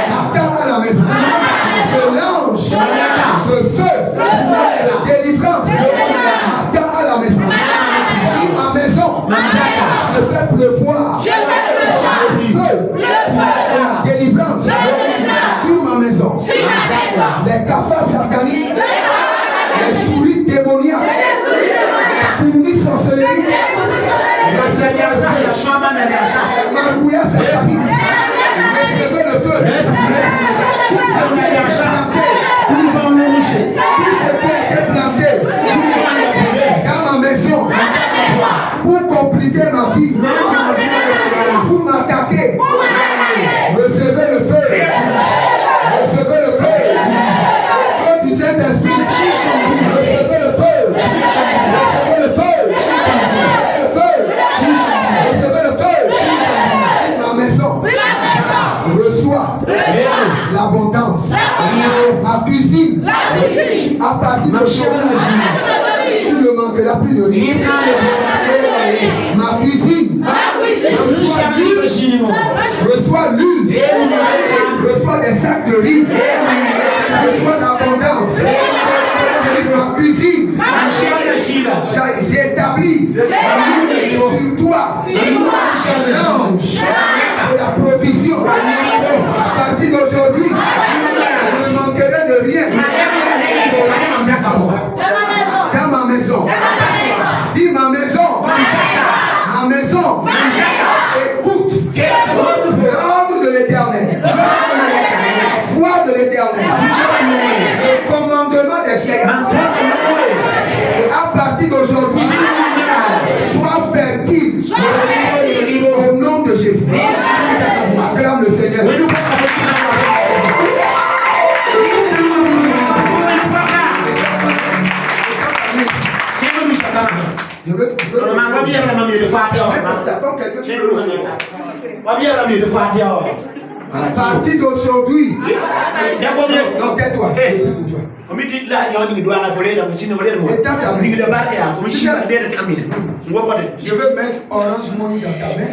Speaker 1: m'attend à la maison. Que l'ange de feu de délivrance m'attend à la maison. Ma maison, je fais pleuvoir le feu de délivrance sur ma maison. Les cafards sataniques, les souris démoniaques, les fourmis sorcelleries, Margouilla satanique, recevez le feu. Tout ce qui a été planté dans ma maison pour compliquer ma vie, pour m'attaquer, recevez le feu. Recevez le feu. Feu du Saint-Esprit. Recevez le feu. Recevez le feu. Recevez le feu. Ma maison reçoit l'abondance. Ma cuisine, à partir d'aujourd'hui, tu ne manqueras plus de rien. Ma cuisine reçoit l'huile, reçoit des sacs de riz, reçoit l'abondance. Ma cuisine, j'ai établi sur toi l'ange de la provision. À partir d'aujourd'hui, je ne manquerai de rien. Dans ma maison. Dis ma maison. Ma maison. Écoute l'ordre de l'éternel. Foi de l'éternel. Le commandement des vieillards. Et à partir d'aujourd'hui, sois fertile. Au nom de Jésus. Acclame le Seigneur. Je veux à partir d'aujourd'hui, non, tais-toi. Je veux mettre Orange Money dans ta main.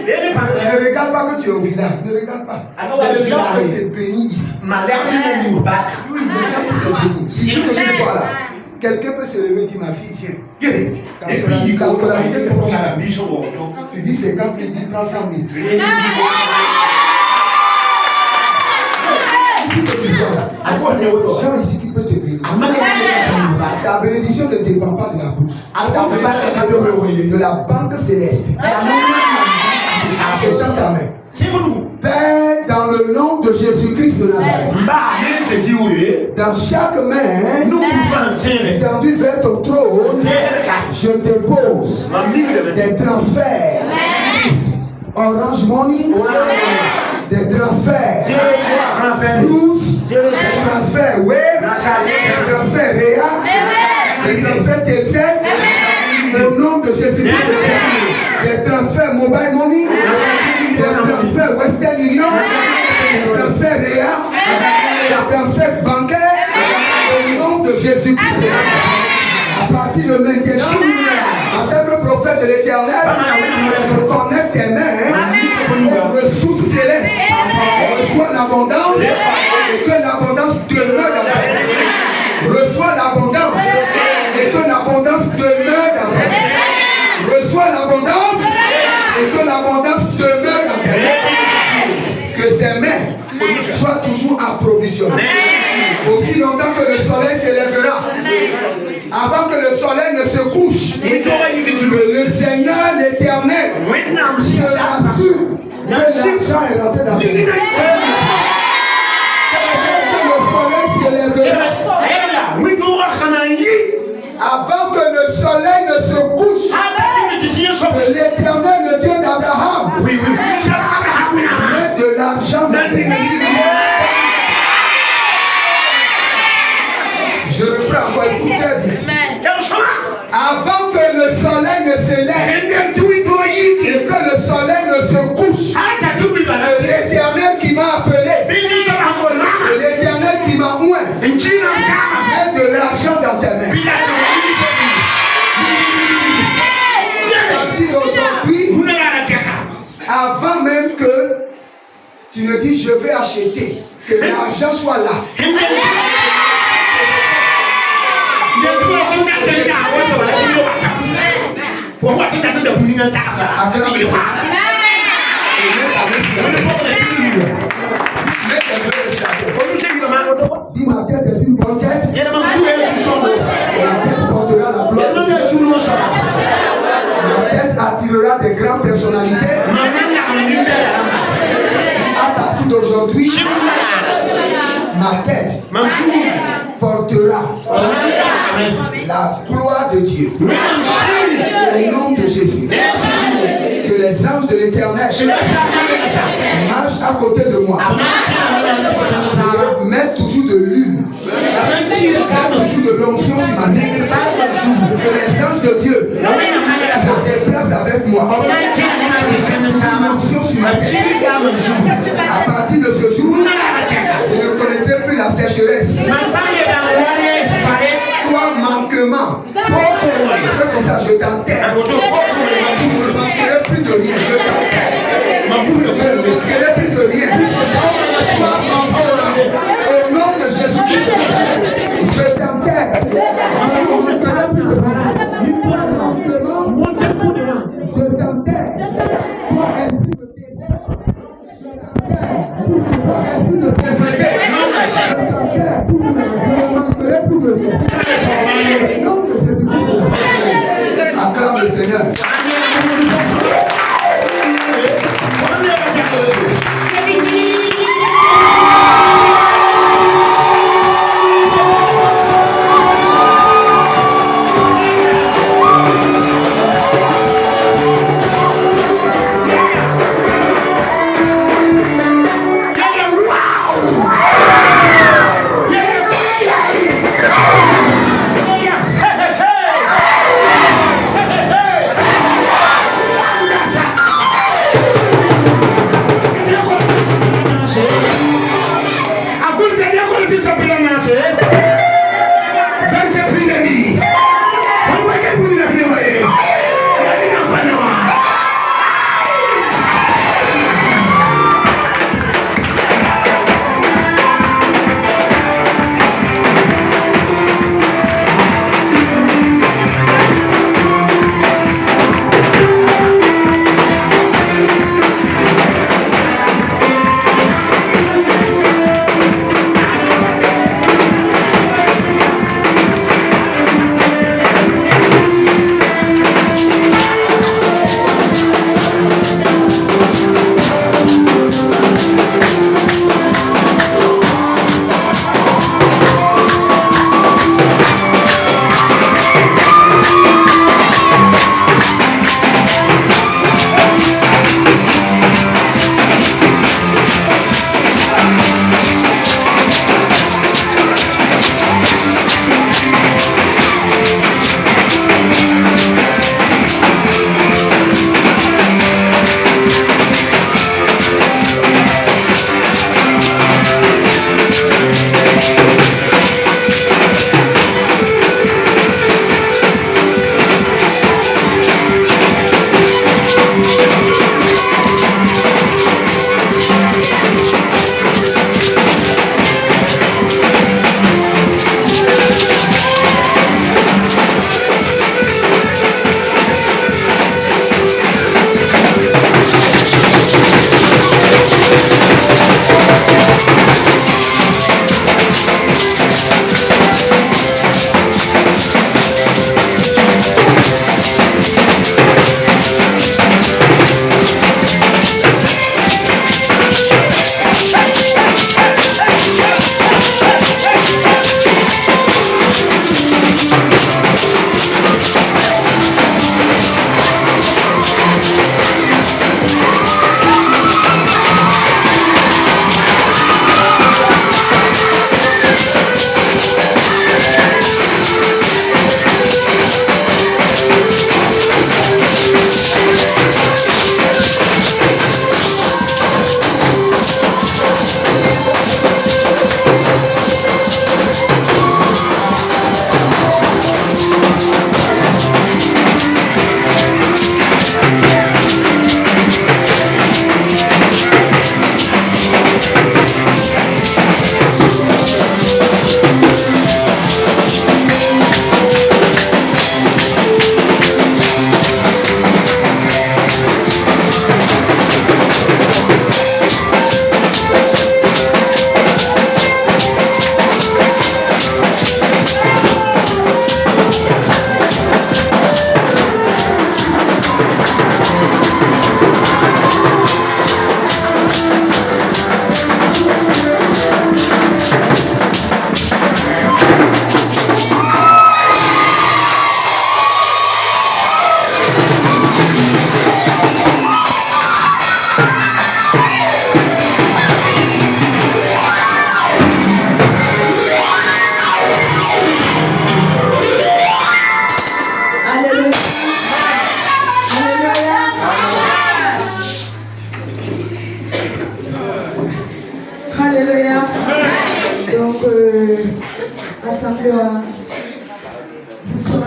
Speaker 1: Ne regarde pas que tu es au village. Ne regarde pas. Les gens étaient bénis ici. Oui, les gens étaient bénis. Si tu es là, quelqu'un peut se lever et dire ma fille, viens. Ta scolarité, c'est pour ça. Tu dis 50 000, tu prends 100 000. Gens ici qui peut te bénir. Ta bénédiction ne dépend pas de la bourse. De la banque céleste. Je tends ta main. Père, dans le nom de Jésus-Christ de Nazareth, dans chaque main étendue vers ton trône, je dépose des transferts. Orange Money, des transferts. Plus, des transferts Wave, des transferts Réa, des transferts Telcel. Au nom de Jésus-Christ, des transferts Mobile Money, des transferts Western Union, des transferts Réa, des transferts bancaires. Au nom de Jésus-Christ. partir de maintenant, en tant que prophète de l'Éternel, je connecte tes mains aux ressources célestes. Reçois l'abondance et que l'abondance demeure dans ta vie. Reçois l'abondance et que l'abondance demeure dans ta vie. Reçois l'abondance et que l'abondance demeure dans ta vie. Que ses mains soient toujours approvisionnées. Aussi longtemps que le soleil s'élèvera, avant que le soleil ne se couche, que le Seigneur l'Éternel se rassure que l'argent est rentré dans ta vie. Que le soleil s'élèvera, avant que le soleil ne se couche, que l'Éternel, le Dieu d'Abraham, mette de l'argent dans ta vie. Je reprends encore, écoutez bien. Avant que le soleil ne s'élève et que le soleil ne se couche, l'Éternel qui m'a appelé, l'Éternel qui m'a oint, mette de l'argent dans tes mains. À partir d'aujourd'hui, avant même que tu ne dis je vais acheter, que l'argent soit là. Si ma tête est une bonne tête, la tête portera la gloire. Ma tête attirera des grandes personnalités. À partir d'aujourd'hui, ma tête portera la gloire de Dieu. Au nom de Jésus. Que les anges de l'Éternel marchent à côté de moi. Mets toujours de l'huile. Toujours de l'onction sur ma tête. Que les anges de Dieu se déplacent avec moi. L'onction sur ma tête. À partir de ce jour, je ne connaîtrai plus la sécheresse. Toi, manquement. Fais comme ça, je t'enterre. Je ne manquerai plus de rien. Je t'enterre. Je ne manquerai plus de rien. Toi, manquement. Au nom de Jésus-Christ, je t'enterre. Je ne manquerai plus de rien. Toi, manquement. Je t'enterre. Toi, esprit de désert. Je t'enterre. Toi, esprit de désert. Je t'enterre. Je ne manquerai plus de rien. Au nom de Jésus-Christ. Acclame le Seigneur.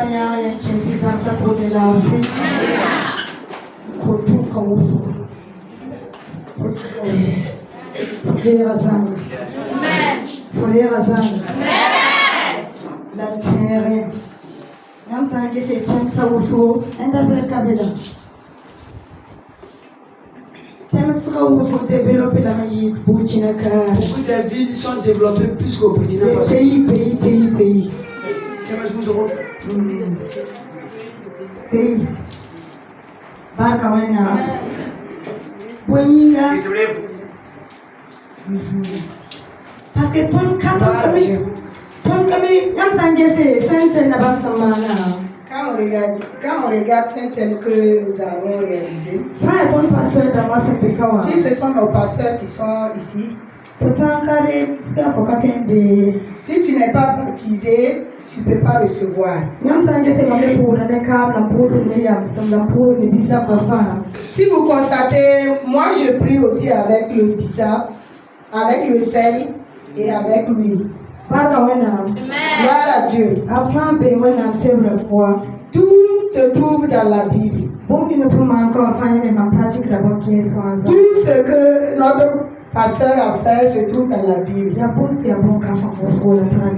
Speaker 3: banya ya kesi sasa kone la fi. Kutuka uso. Frère zangu. Frère zangu. La terre. Namsange se chansa uso. Interprète kabila. Beaucoup
Speaker 1: de villes sont développées plus qu'au Burkina Faso.
Speaker 3: Pays. Pays. Barka wana. Boyinga. Parce que ton kami, Namsange c'est sense na bamsamana.
Speaker 5: Quand on regarde celles que nous avons réalisées, si ce sont nos pasteurs qui sont ici, si tu n'es pas baptisé, tu ne peux pas recevoir. Si vous constatez, moi je prie aussi avec le bissap, avec le sel et avec l'huile. Gloire à Dieu. Tout se trouve dans la Bible. Tout ce que notre pasteur a fait se trouve dans la Bible.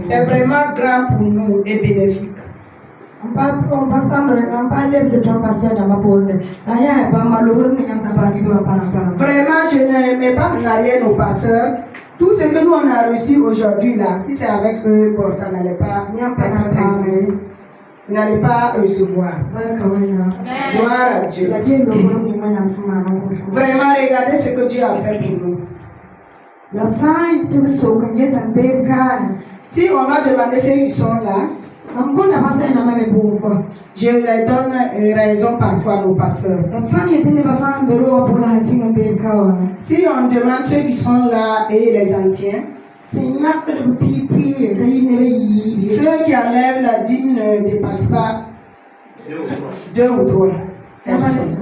Speaker 5: C'est vraiment grand pour nous et bénéfique. Vraiment, je ne mets pas en arrière nos pasteurs. Tout ce que nous on a reçu aujourd'hui là, si c'est avec eux, bon, ça n'allait pas être présent. Vous n'allez pas recevoir. Gloire à Dieu. Vraiment, regardez ce que Dieu a fait pour nous. Si on va demander ceux qui sont là, je leur donne raison parfois nos pasteurs. Si on demande ceux qui sont là et les anciens, ceux qui enlèvent la dîme ne dépassent pas 2 ou 3 personnes.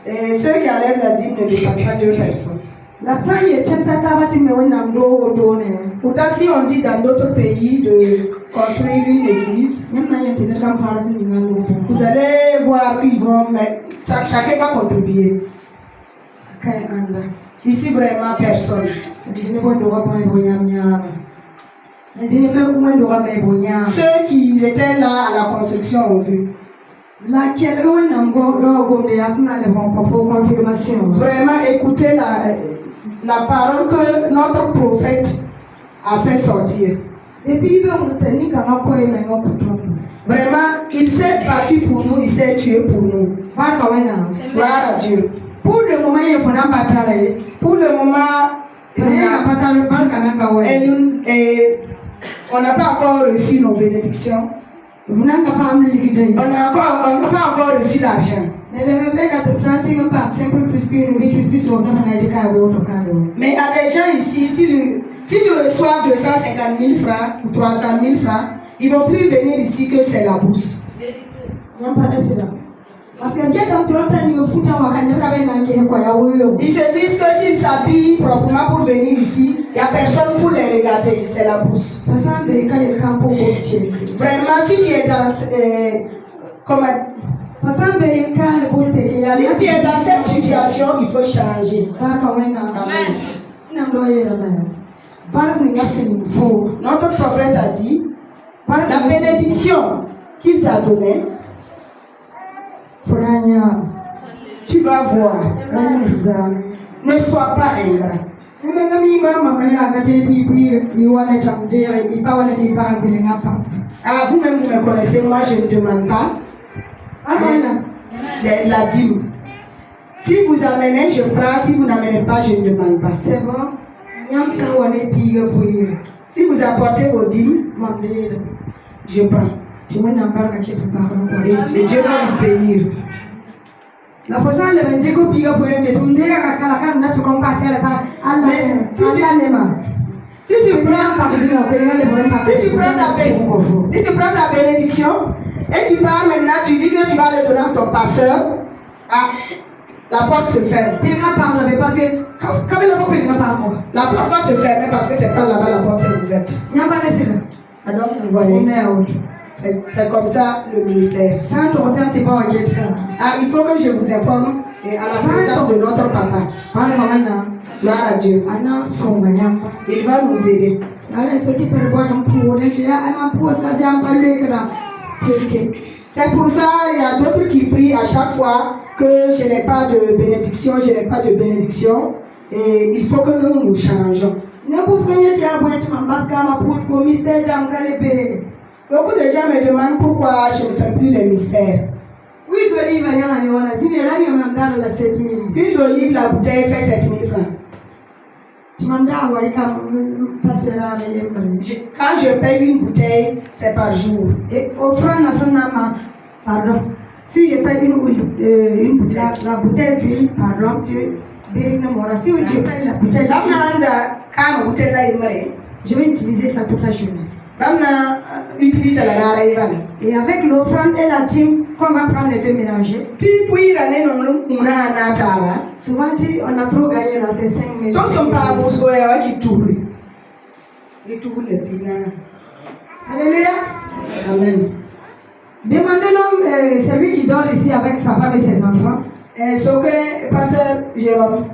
Speaker 5: Et ceux qui enlèvent la dîme ne dépassent pas 2 personnes. Pourtant, si on dit dans d'autres pays de construire une église, vous allez voir qu'ils vont mettre, chacun va contribuer. Ici, vraiment personne. Ceux qui étaient là à la construction ont vu. Vraiment, écoutez la parole que notre prophète a fait sortir. Vraiment, il s'est battu pour nous, il s'est tué pour nous. Gloire à Dieu. Pour le moment, on n'a pas encore reçu nos bénédictions. On n'a pas encore reçu l'argent. Mais il y a des gens ici, s'ils reçoivent 250 000 francs ou 300 000 francs, ils ne vont plus venir ici que c'est la bourse. Parce que ils se disent que s'ils s'habillent proprement pour venir ici, il n'y a personne pour les regarder, c'est la bourse. Vraiment, si tu es dans si tu es dans cette situation, il faut changer. Notre prophète a dit, la bénédiction qu'il t'a donnée, tu vas voir. Ne sois pas ingrat. Ah, vous-même vous me connaissez, moi je ne demande pas la dîme. Si vous amenez, je prends. Si vous n'amenez pas, je ne demande pas. C'est bon. Si vous apportez vos dîmes, je prends. Et Dieu va vous bénir. La façon le Dieu piga pour le tu me diras que la canne tu compares Allah si tu prends ta bénédiction et tu pars maintenant, tu dis que tu vas le donner à ton pasteur, la porte se ferme. La porte va se fermer parce que c'est pas là-bas, la porte est ouverte. Donc, vous voyez, c'est comme ça le ministère. Il faut que je vous informe et à la présence de notre papa. Gloire à Dieu. Il va nous aider. C'est pour ça il y a d'autres qui prient à chaque fois que je n'ai pas de bénédiction, et il faut que nous nous changeons. Beaucoup de gens me demandent pourquoi je ne fais plus les mystères. L'huile d'olive, la bouteille fait 7 000 francs. Quand je paye une bouteille, c'est par jour.
Speaker 3: Et pardon, si je paye une bouteille, la bouteille d'huile, pardon, si je paye la bouteille, je vais utiliser ça toute la journée. Et avec l'offrande et la dîme qu'on va prendre les deux mélangés, souvent si on a trop gagné là, c'est 5 000. Alléluia.
Speaker 5: Amen.
Speaker 3: Demandez l'homme, celui qui dort ici avec sa femme et ses enfants.
Speaker 5: Pasteur Jérôme.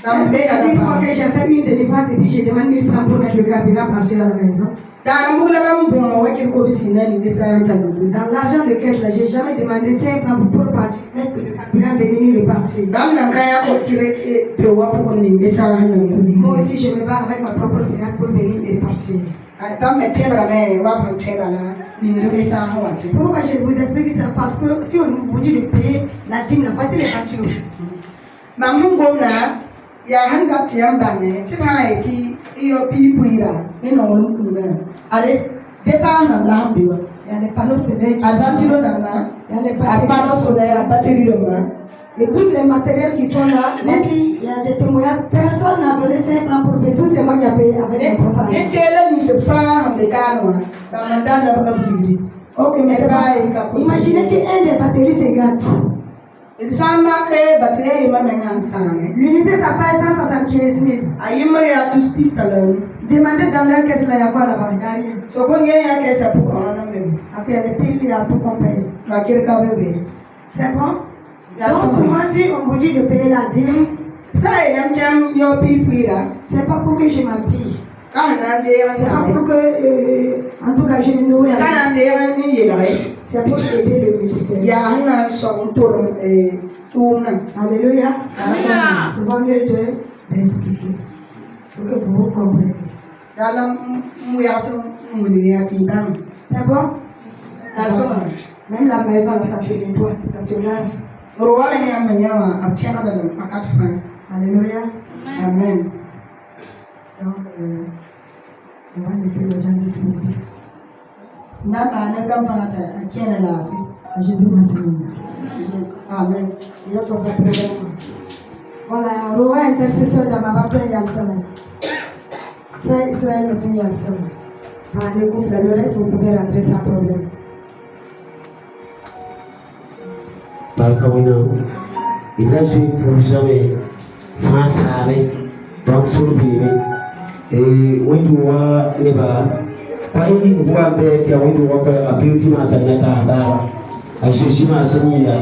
Speaker 3: Une fois que j'ai fait une délivrance et puis j'ai demandé 1000 francs pour mettre le carburant par jour à la maison. Dans l'argent de caisse, je n'ai jamais demandé 5 francs pour partir, mettre le carburant, venir repartir. Moi aussi, je me bats avec ma propre finance pour venir et repartir. Pourquoi je vous explique ça? Parce que si on vous dit de payer la dîme, voici les factures.
Speaker 5: Ya hanga tiambane timaiti iyo pipuira ale dépend la hambiwa
Speaker 3: Il y a les panneaux solaires,
Speaker 5: advantilo dama
Speaker 3: il y a les
Speaker 5: panneaux solaires batterie de main
Speaker 3: et tous les matériels qui sont là. Merci. Il y a des témoignages. Personne n'a donné 5 francs pour payer. Tout c'est moi qui a payé avec mon propre argent. Ok, mais c'est pas. Imaginez qu'un des batteries se gâte. L'unité, ça fait 175 000. Demandez dans leur caisse, là, il y a quoi là-bas? Il n'y a rien. Parce qu'il y a des piles, il y a tout qu'on paye. C'est bon? Donc, souvent, si on vous dit de payer la dîme, c'est pas pour que je m'habille. C'est pas pour que, en tout cas, je me nourris. C'est pour aider le ministère. Alléluia. C'est bon mieux d'expliquer. Pour que vous compreniez. C'est bon? Même la maison, là, ça se nettoie, ça se lave. Alléluia.
Speaker 5: Amen.
Speaker 3: Donc, on va laisser les gens discuter. Jésus merci.
Speaker 5: Amen.
Speaker 3: Il y a ton problème. Voilà, roi intercesseur dans ma papa Yalsana. Frère Israël le fait Yalsana. Le couple, le reste, vous pouvez rentrer sans problème.
Speaker 4: Barkamina, il a joué pour jamais France avec donc sur le bébé. Et when you are never, quand il voit bête, il y a when you walk a beauty master, a Shishima Senia.